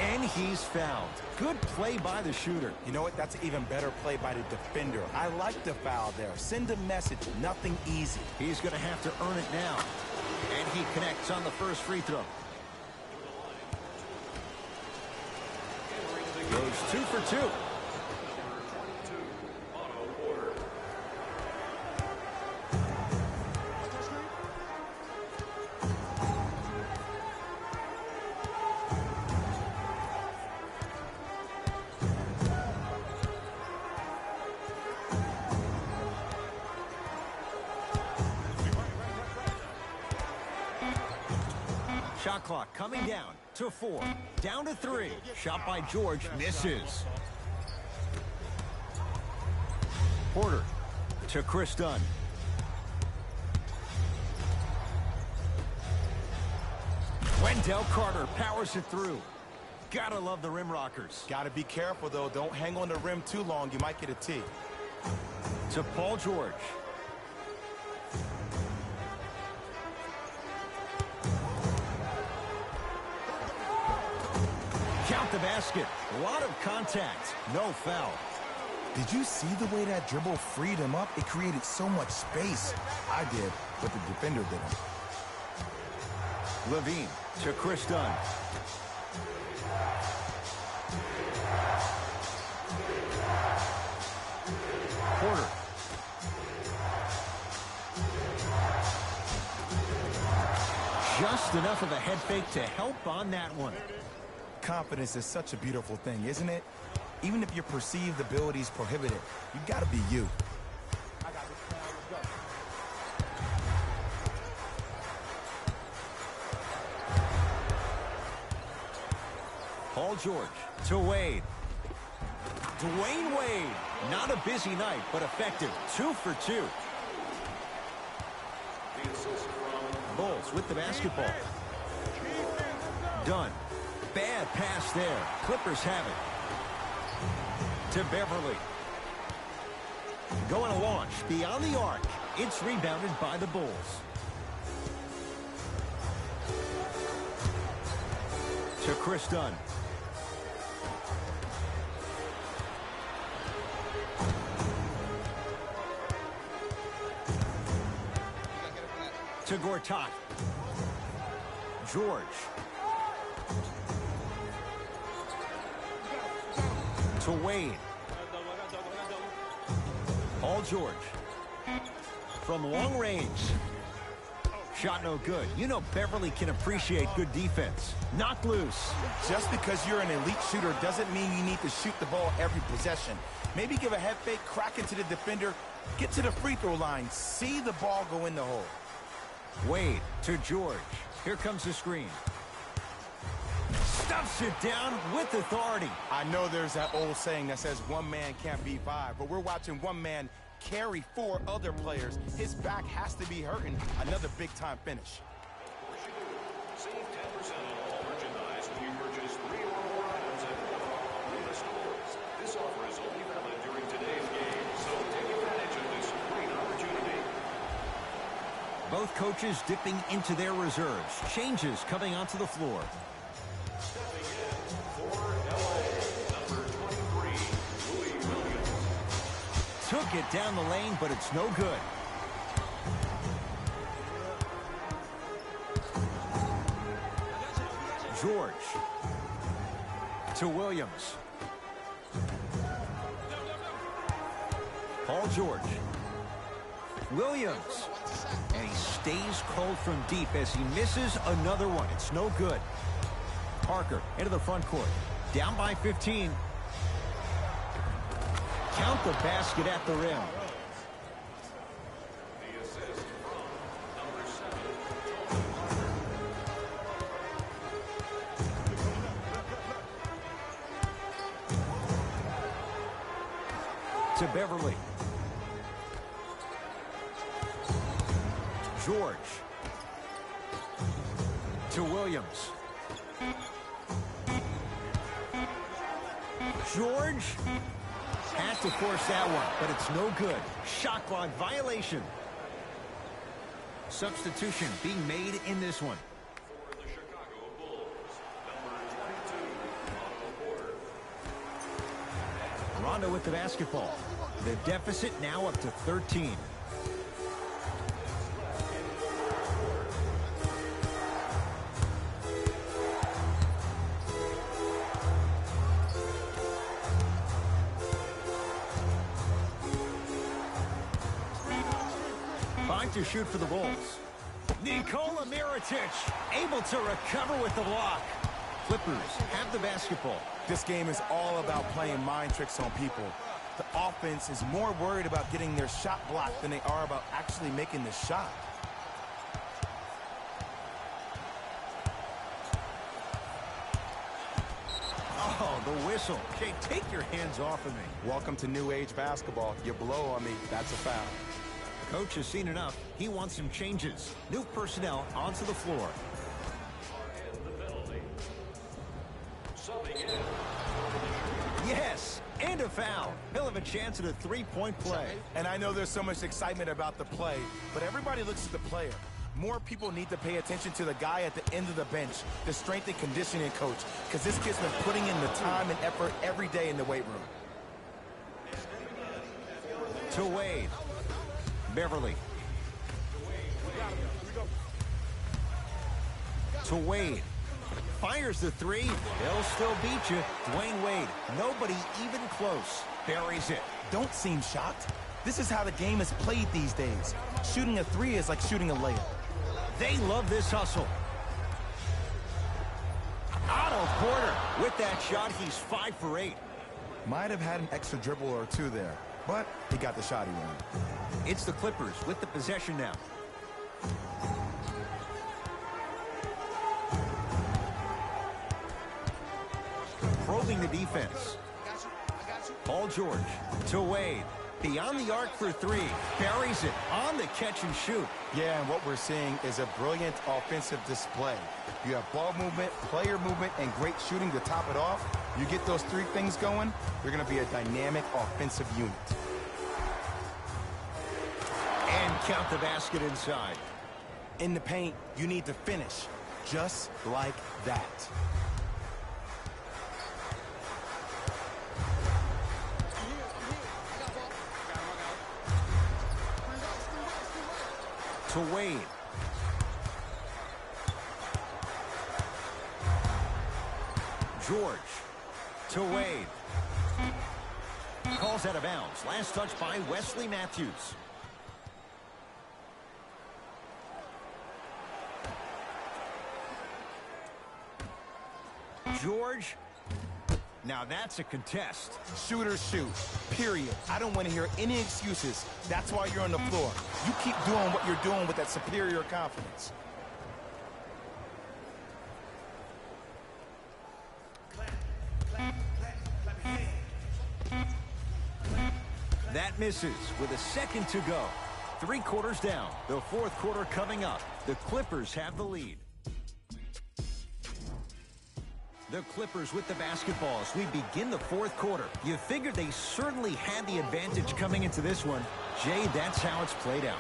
And he's fouled. Good play by the shooter. You know what? That's an even better play by the defender. I like the foul there. Send a message. Nothing easy. He's going to have to earn it now. And he connects on the first free throw. Goes 2 for 2. Shot clock coming down to 4. Down to 3. Shot by George misses. Porter to Chris Dunn. Wendell Carter powers it through. Gotta love the rim rockers. Gotta be careful, though. Don't hang on the rim too long. You might get a tee. To Paul George. Count the basket. A lot of contact. No foul. Did you see the way that dribble freed him up? It created so much space. I did, but the defender didn't. Levine to Chris Dunn. Porter. Just enough of a head fake to help on that one. Confidence is such a beautiful thing, isn't it? Even if your perceived abilities prohibit it, you gotta be you. Paul George to Wade. Dwayne Wade. Not a busy night, but effective. 2 for 2. Bulls with the basketball. Dunn. Bad pass there. Clippers have it. To Beverly. Going to launch beyond the arc. It's rebounded by the Bulls. To Chris Dunn. To Gortat. George. To Wade. Paul George. From long range. Shot no good. You know Beverly can appreciate good defense. Knocked loose. Just because you're an elite shooter doesn't mean you need to shoot the ball every possession. Maybe give a head fake, crack into the defender, get to the free throw line, see the ball go in the hole. Wade to George. Here comes the screen. Stuffs it down with authority. I know there's that old saying that says one man can't beat 5, but we're watching one man carry 4 other players. His back has to be hurting. Another big-time finish. Save 10% on all merchandise when you purchase 3 or more items at Arena stores. This offer is only valid during today's game, so take advantage of this great opportunity. Both coaches dipping into their reserves. Changes coming onto the floor. Stepping in for LA, number 23, Louis Williams. Took it down the lane, but it's no good. George to Williams. Paul George. Williams. And he stays cold from deep as he misses another one. It's no good. Parker into the front court. Down by 15. Count the basket at the rim. The assist from number 7. To Beverly. George. To Williams. George had to force that one, but it's no good. Shot clock violation. Substitution being made in this one. For the Chicago Bulls, number 22, Otto Porter. Rondo with the basketball. The deficit now up to 13. To shoot for the Bulls. Nikola Mirotic able to recover with the block. Clippers have the basketball. This game is all about playing mind tricks on people. The offense is more worried about getting their shot blocked than they are about actually making the shot. Oh, the whistle. Jay, take your hands off of me. Welcome to new age basketball. You blow on me, that's a foul. Coach has seen enough. He wants some changes. New personnel onto the floor. And the penalty. Subbing in. Yes, and a foul. He'll have a chance at a three-point play. And I know there's so much excitement about the play, but everybody looks at the player. More people need to pay attention to the guy at the end of the bench, the strength and conditioning coach, because this kid's been putting in the time and effort every day in the weight room. To Wade. Beverly. To Wade. Fires the three. He'll still beat you. Dwayne Wade. Nobody even close. Buries it. Don't seem shocked. This is how the game is played these days. Shooting a three is like shooting a layup. They love this hustle. Otto Porter. With that shot, he's 5 for 8. Might have had an extra dribble or two there, but he got the shot he wanted. It's the Clippers with the possession now. Probing the defense. Paul George to Wade. Beyond the arc for three. Buries it on the catch and shoot. Yeah, and what we're seeing is a brilliant offensive display. You have ball movement, player movement, and great shooting to top it off. You get those three things going, you're going to be a dynamic offensive unit. And count the basket inside. In the paint, you need to finish just like that. To Wade. George. To Wade. Calls out of bounds. Last touch by Wesley Matthews. George. Now that's a contest. Shooters shoot, period. I don't want to hear any excuses. That's why you're on the floor. You keep doing what you're doing with that superior confidence. That misses with a second to go. 3 quarters down. The fourth quarter coming up. The Clippers have the lead. The Clippers with the basketball as we begin the fourth quarter. You figured they certainly had the advantage coming into this one. Jay, that's how it's played out.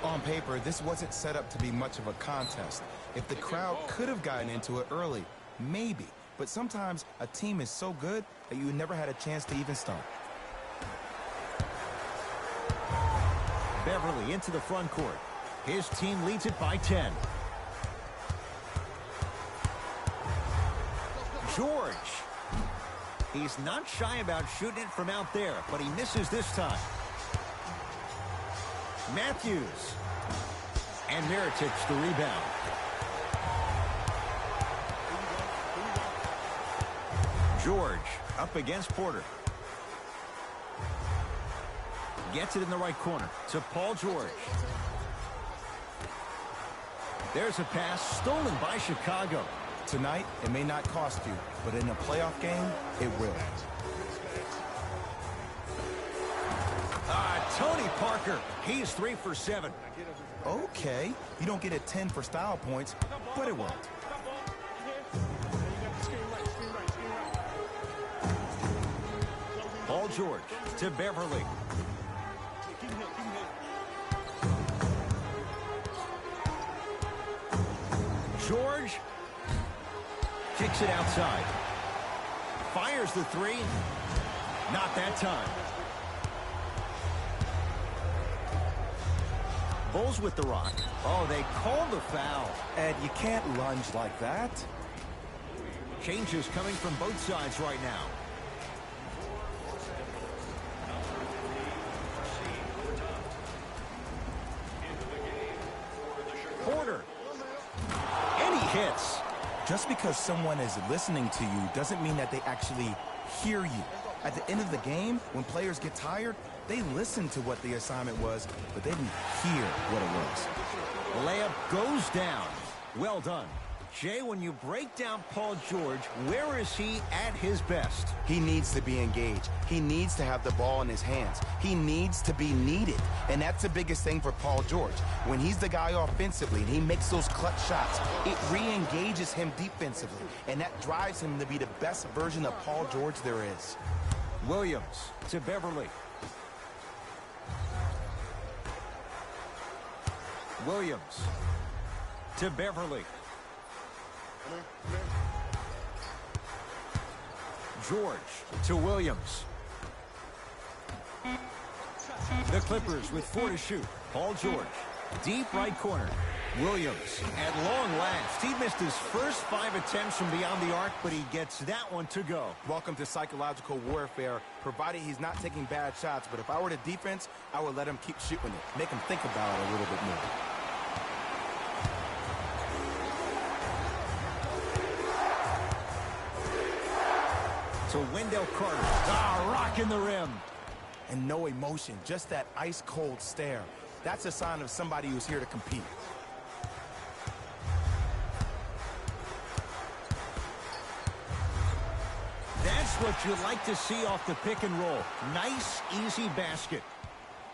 On paper, this wasn't set up to be much of a contest. If the crowd could have gotten into it early, maybe. But sometimes a team is so good that you never had a chance to even start. Beverly into the front court. His team leads it by 10. George. He's not shy about shooting it from out there, but he misses this time. Matthews. And Mirotic the rebound. George up against Porter. Gets it in the right corner to Paul George. There's a pass stolen by Chicago. Tonight, it may not cost you, but in a playoff game, it will. Tony Parker, he's 3 for 7. Okay, you don't get a 10 for style points, but it worked. George to Beverly. George kicks it outside. Fires the three. Not that time. Bulls with the rock. Oh, they called the foul. Ed, you can't lunge like that. Changes coming from both sides right now. Porter. And he hits. Just because someone is listening to you doesn't mean that they actually hear you. At the end of the game, when players get tired, they listen to what the assignment was, but they didn't hear what it was. Layup goes down. Well done. Jay, when you break down Paul George, where is he at his best? He needs to be engaged. He needs to have the ball in his hands. He needs to be needed. And that's the biggest thing for Paul George. When he's the guy offensively and he makes those clutch shots, it re-engages him defensively. And that drives him to be the best version of Paul George there is. Williams to Beverly. Williams to Beverly. George to Williams. The Clippers with 4 to shoot. Paul George, deep right corner. Williams at long last. He missed his first 5 attempts from beyond the arc, but he gets that one to go. Welcome to psychological warfare, provided he's not taking bad shots. But if I were the defense, I would let him keep shooting it. Make him think about it a little bit more. To Wendell Carter. Rocking the rim. And no emotion, just that ice-cold stare. That's a sign of somebody who's here to compete. That's what you like to see off the pick and roll. Nice, easy basket.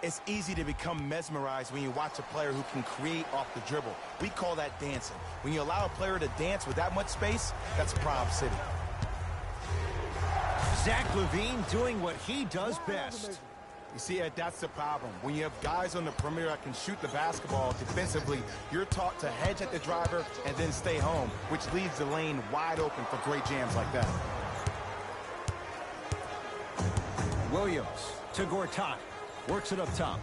It's easy to become mesmerized when you watch a player who can create off the dribble. We call that dancing. When you allow a player to dance with that much space, that's Prom City. Zach LaVine doing what he does best. You see, Ed, that's the problem. When you have guys on the perimeter that can shoot the basketball defensively, you're taught to hedge at the driver and then stay home, which leaves the lane wide open for great jams like that. Williams to Gortat. Works it up top.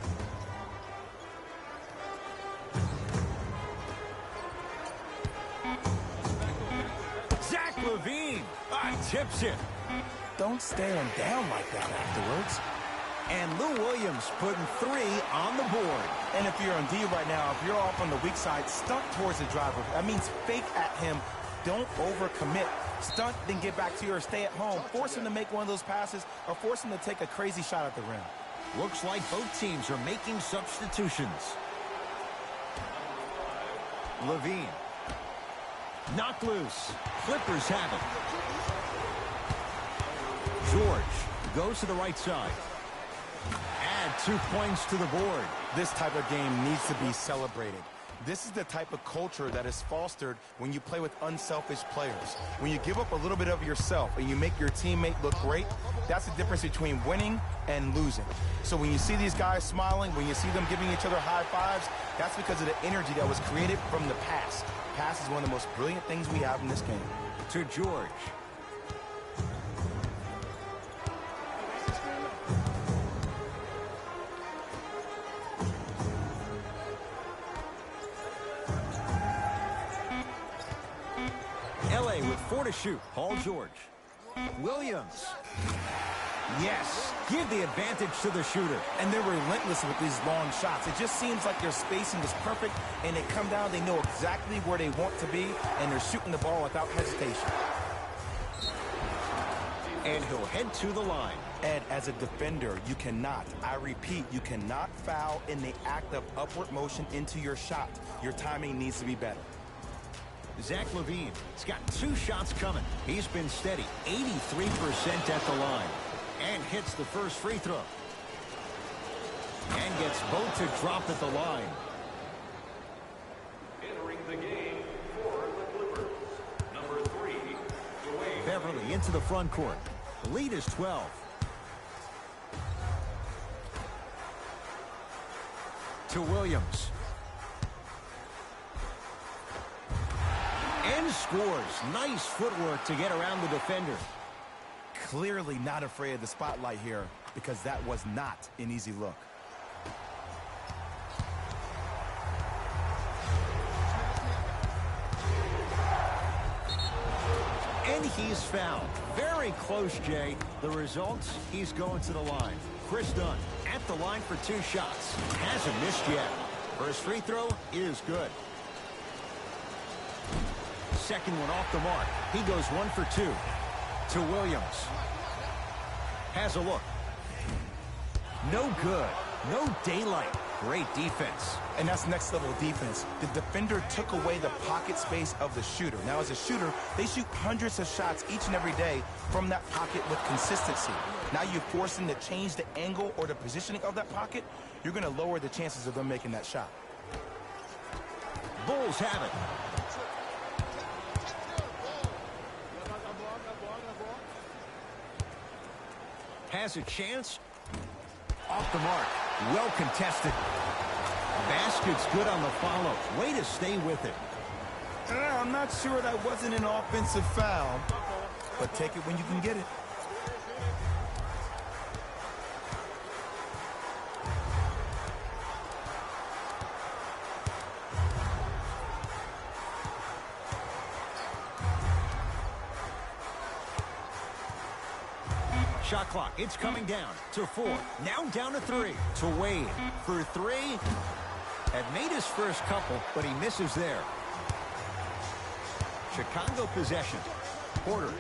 Zach LaVine tips it. Don't stare him down like that afterwards. And Lou Williams putting 3 on the board. And if you're on D right now, if you're off on the weak side, stunt towards the driver. That means fake at him. Don't overcommit. Stunt, then get back to your stay at home. Force him to make one of those passes or force him to take a crazy shot at the rim. Looks like both teams are making substitutions. LaVine. Knocked loose. Clippers have it. George goes to the right side. Add 2 points to the board. This type of game needs to be celebrated. This is the type of culture that is fostered when you play with unselfish players. When you give up a little bit of yourself and you make your teammate look great, that's the difference between winning and losing. So when you see these guys smiling, when you see them giving each other high fives, that's because of the energy that was created from the pass. Pass is one of the most brilliant things we have in this game. To George. LA with 4 to shoot. Paul George. Williams. Yes. Give the advantage to the shooter. And they're relentless with these long shots. It just seems like their spacing is perfect, and they come down, they know exactly where they want to be, and they're shooting the ball without hesitation. And he'll head to the line. Ed, as a defender, you cannot, I repeat, you cannot foul in the act of upward motion into your shot. Your timing needs to be better. Zach LaVine has got 2 shots coming. He's been steady, 83% at the line. And hits the first free throw. And gets both to drop at the line. Entering the game for the Clippers, number 3, Dwayne. Beverly into the front court. The lead is 12. To Williams. And scores. Nice footwork to get around the defender. Clearly not afraid of the spotlight here because that was not an easy look. And he's fouled. Very close, Jay. The results, he's going to the line. Chris Dunn at the line for 2 shots. Hasn't missed yet. First free throw is good. Second one off the mark. He goes 1 for 2. To Williams. Has a look. No good. No daylight. Great defense. And that's next level defense. The defender took away the pocket space of the shooter. Now, as a shooter, they shoot hundreds of shots each and every day from that pocket with consistency. Now you force them to change the angle or the positioning of that pocket. You're going to lower the chances of them making that shot. Bulls have it. Has a chance. Off the mark. Well contested. Basket's good on the follow. Way to stay with it. I'm not sure that wasn't an offensive foul, but take it when you can get it. Shot clock, it's coming down to 4. Now down to 3. To Wade for 3. Had made his first couple, but he misses there. Chicago possession. Porter.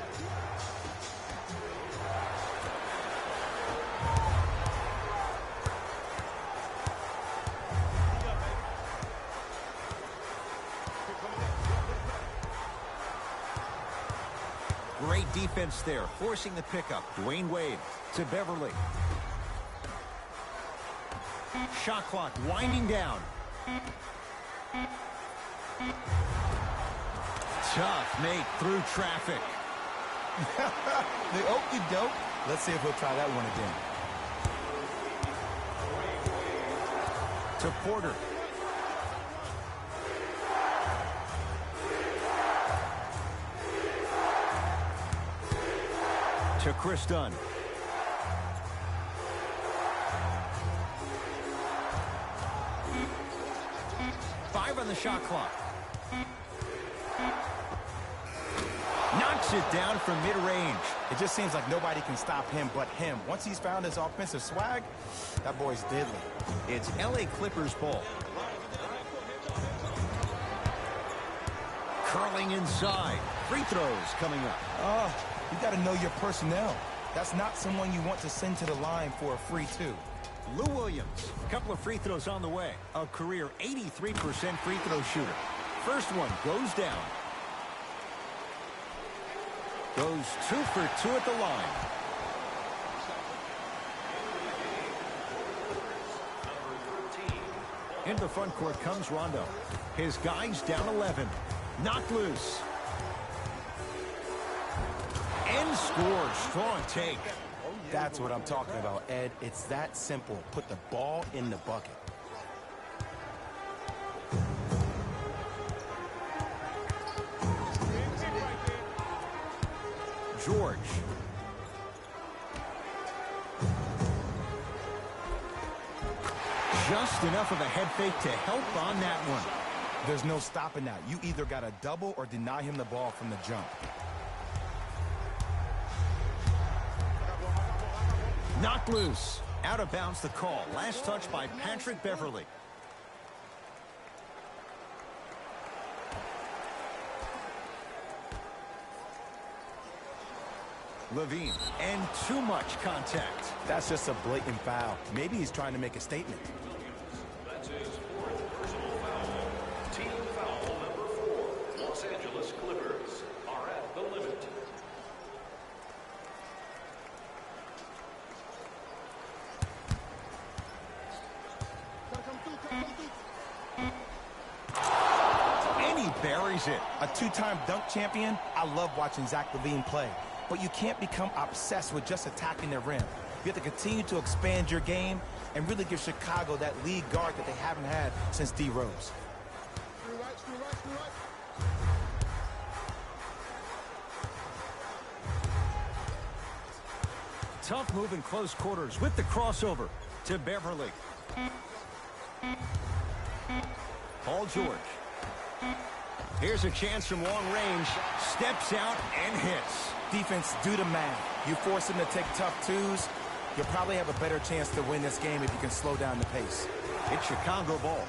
Great defense there, forcing the pickup. Dwayne Wade to Beverly. Shot clock winding down. Tough make through traffic. The okey-doke. Let's see if he'll try that one again. To Porter. To Chris Dunn. Five on the shot clock. Knocks it down from mid-range. It just seems like nobody can stop him but him. Once he's found his offensive swag, that boy's deadly. It's LA Clippers ball. Curling inside. Free throws coming up. You got to know your personnel. That's not someone you want to send to the line for a free 2. Lou Williams, a couple of free throws on the way. A career 83% free throw shooter. First one goes down. Goes 2 for 2 at the line. Into the front court comes Rondo. His guys down 11. Knocked loose. And scores. Strong take. That's what I'm talking about, Ed. It's that simple. Put the ball in the bucket. George. Just enough of a head fake to help on that one. There's no stopping that. You either got to double or deny him the ball from the jump. Knocked loose. Out of bounds the call. Last touch by Patrick Beverly. Levine. And too much contact. That's just a blatant foul. Maybe he's trying to make a statement. That's his 4th personal foul. Team foul number 4. Los Angeles Clippers are at the limit. And he buries it. A 2-time dunk champion. I love watching Zach LaVine play. but you can't become obsessed with just attacking the rim. You have to continue to expand your game and really give Chicago that lead guard that they haven't had since D. Rose. Screw right, screw right, screw right. Tough move in close quarters with the crossover to Beverly. Paul George. Here's a chance from long range. Steps out and hits. Defense, do the math. You force them to take tough twos, you'll probably have a better chance to win this game if you can slow down the pace. It's Chicago ball.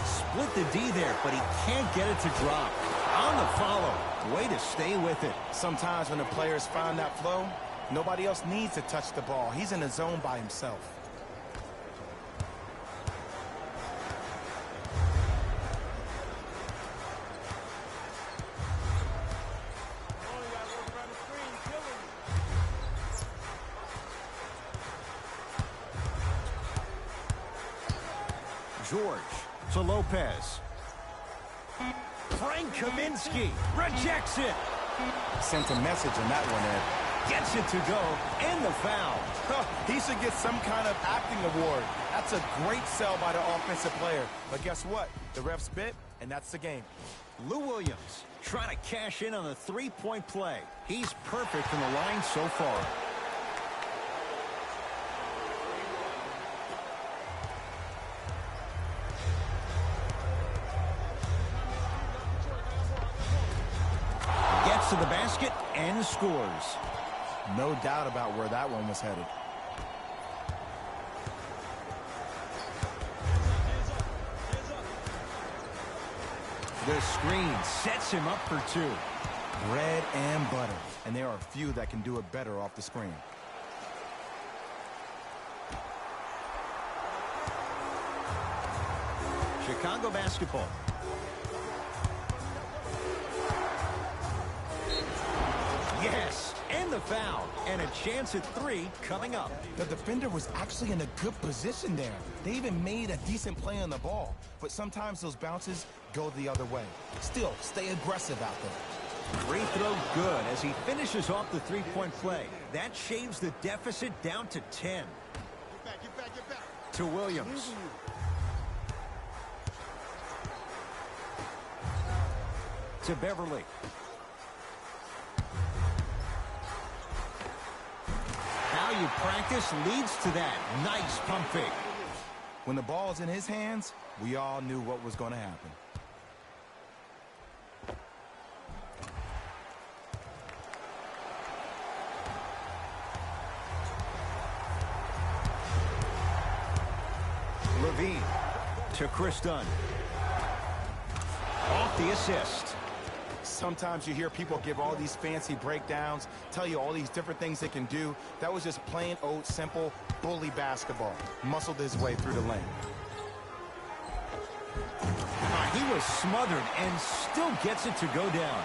Split the D there, but he can't get it to drop. On the follow. Way to stay with it. Sometimes when the players find that flow, nobody else needs to touch the ball. He's in the zone by himself. George to Lopez. Frank Kaminsky rejects it. Sent a message on that one, Ed. Gets it to go, and the foul. He should get some kind of acting award. That's a great sell by the offensive player. But guess what? The refs bit, and that's the game. Lou Williams trying to cash in on a three-point play. He's perfect from the line so far. Gets to the basket and scores. No doubt about where that one was headed. The screen sets him up for two. Bread and butter. And there are few that can do it better off the screen. Chicago basketball. Yes, and the foul. And a chance at three coming up. The defender was actually in a good position there. They even made a decent play on the ball. But sometimes those bounces go the other way. Still, stay aggressive out there. Free throw good as he finishes off the three-point play. That shaves the deficit down to 10. Get back, get back, get back. To Williams. To Beverly. How you practice leads to that. Nice pump fake. When the ball is in his hands, we all knew what was going to happen. Levine to Chris Dunn. Off the assist. Sometimes you hear people give all these fancy breakdowns, tell you all these different things they can do. That was just plain old simple bully basketball. Muscled his way through the lane. He was smothered and still gets it to go down.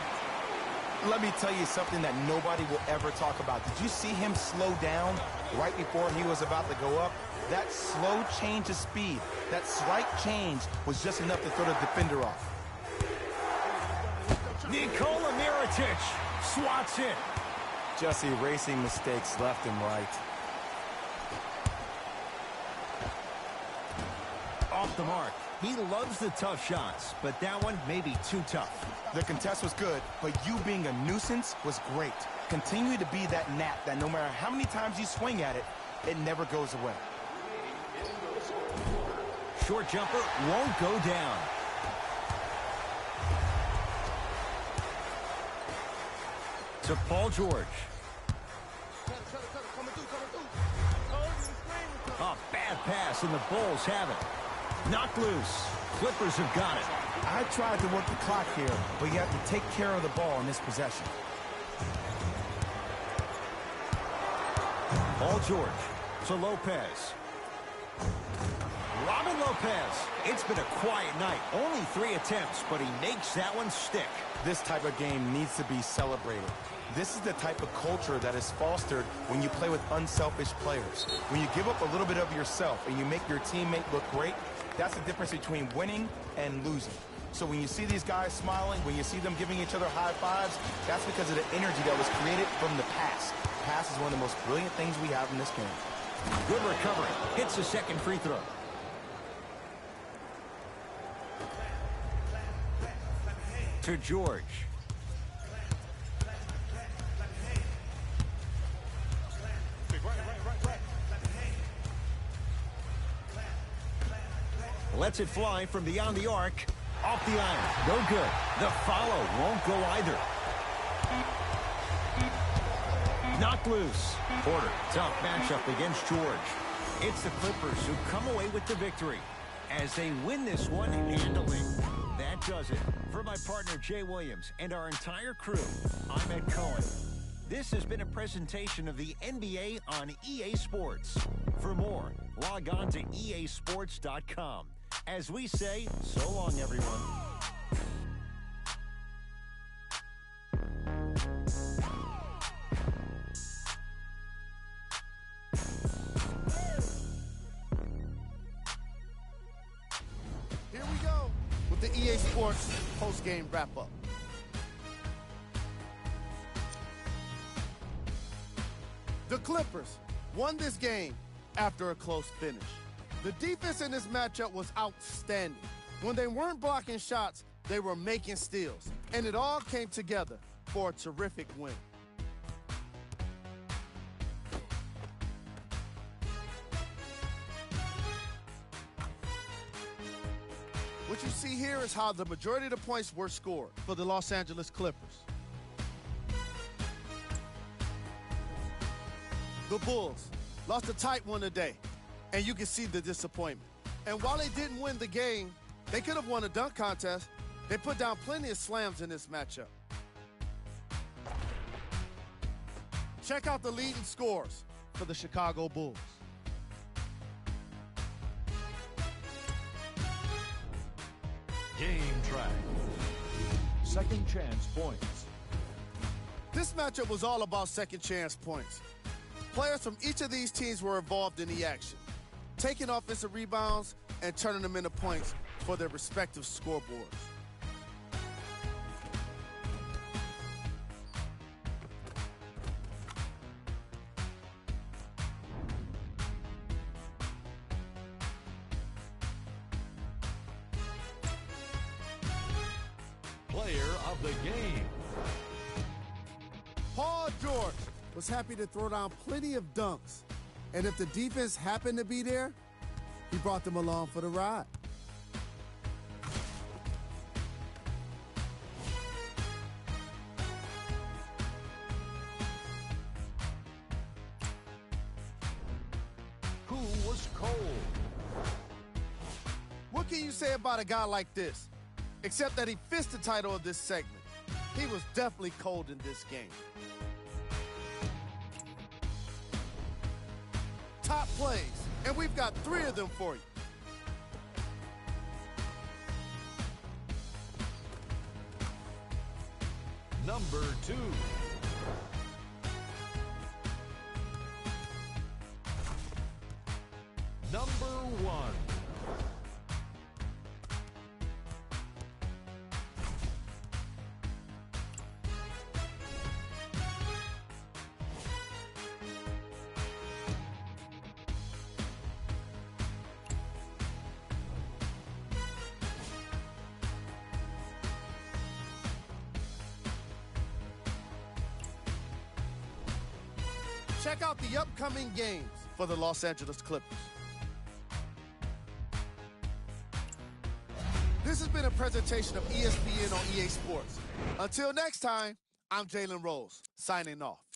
Let me tell you something that nobody will ever talk about. Did you see him slow down right before he was about to go up? That slow change of speed, that slight change was just enough to throw the defender off. Nikola Mirotic swats it. Just erasing mistakes left and right. Off the mark. He loves the tough shots, but that one may be too tough. The contest was good, but you being a nuisance was great. Continue to be that gnat that no matter how many times you swing at it, it never goes away. Short jumper won't go down. To Paul George. A bad pass, and the Bulls have it. Knocked loose. Clippers have got it. I tried to work the clock here, but you have to take care of the ball in this possession. Paul George to Lopez. Robin Lopez. It's been a quiet night. Only 3 attempts, but he makes that one stick. This type of game needs to be celebrated. This is the type of culture that is fostered when you play with unselfish players. When you give up a little bit of yourself and you make your teammate look great, that's the difference between winning and losing. So when you see these guys smiling, when you see them giving each other high fives, that's because of the energy that was created from the pass. Pass is one of the most brilliant things we have in this game. Good recovery. Hits the second free throw. To George. Lets it fly from beyond the arc. Off the iron. No good. The follow won't go either. Knocked loose. Porter, tough matchup against George. It's the Clippers who come away with the victory as they win this one handily. That does it. For my partner, Jay Williams, and our entire crew, I'm Ed Cohen. This has been a presentation of the NBA on EA Sports. For more, log on to easports.com. As we say, so long, everyone. Here we go with the EA Sports post-game wrap-up. The Clippers won this game after a close finish. The defense in this matchup was outstanding. When they weren't blocking shots, they were making steals, and it all came together for a terrific win. What you see here is how the majority of the points were scored for the Los Angeles Clippers. The Bulls lost a tight one today, and you can see the disappointment. And while they didn't win the game, they could have won a dunk contest. They put down plenty of slams in this matchup. Check out the leading scores for the Chicago Bulls. Game track. Second chance points. This matchup was all about second chance points. Players from each of these teams were involved in the action, taking offensive rebounds and turning them into points for their respective scoreboards. Player of the game. Paul George was happy to throw down plenty of dunks. And if the defense happened to be there, he brought them along for the ride. Who was cold? What can you say about a guy like this? Except that he fits the title of this segment. He was definitely cold in this game. Top plays, and we've got 3 of them for you. Number 2. Number 1. Check out the upcoming games for the Los Angeles Clippers. This has been a presentation of ESPN on EA Sports. Until next time, I'm Jalen Rose, signing off.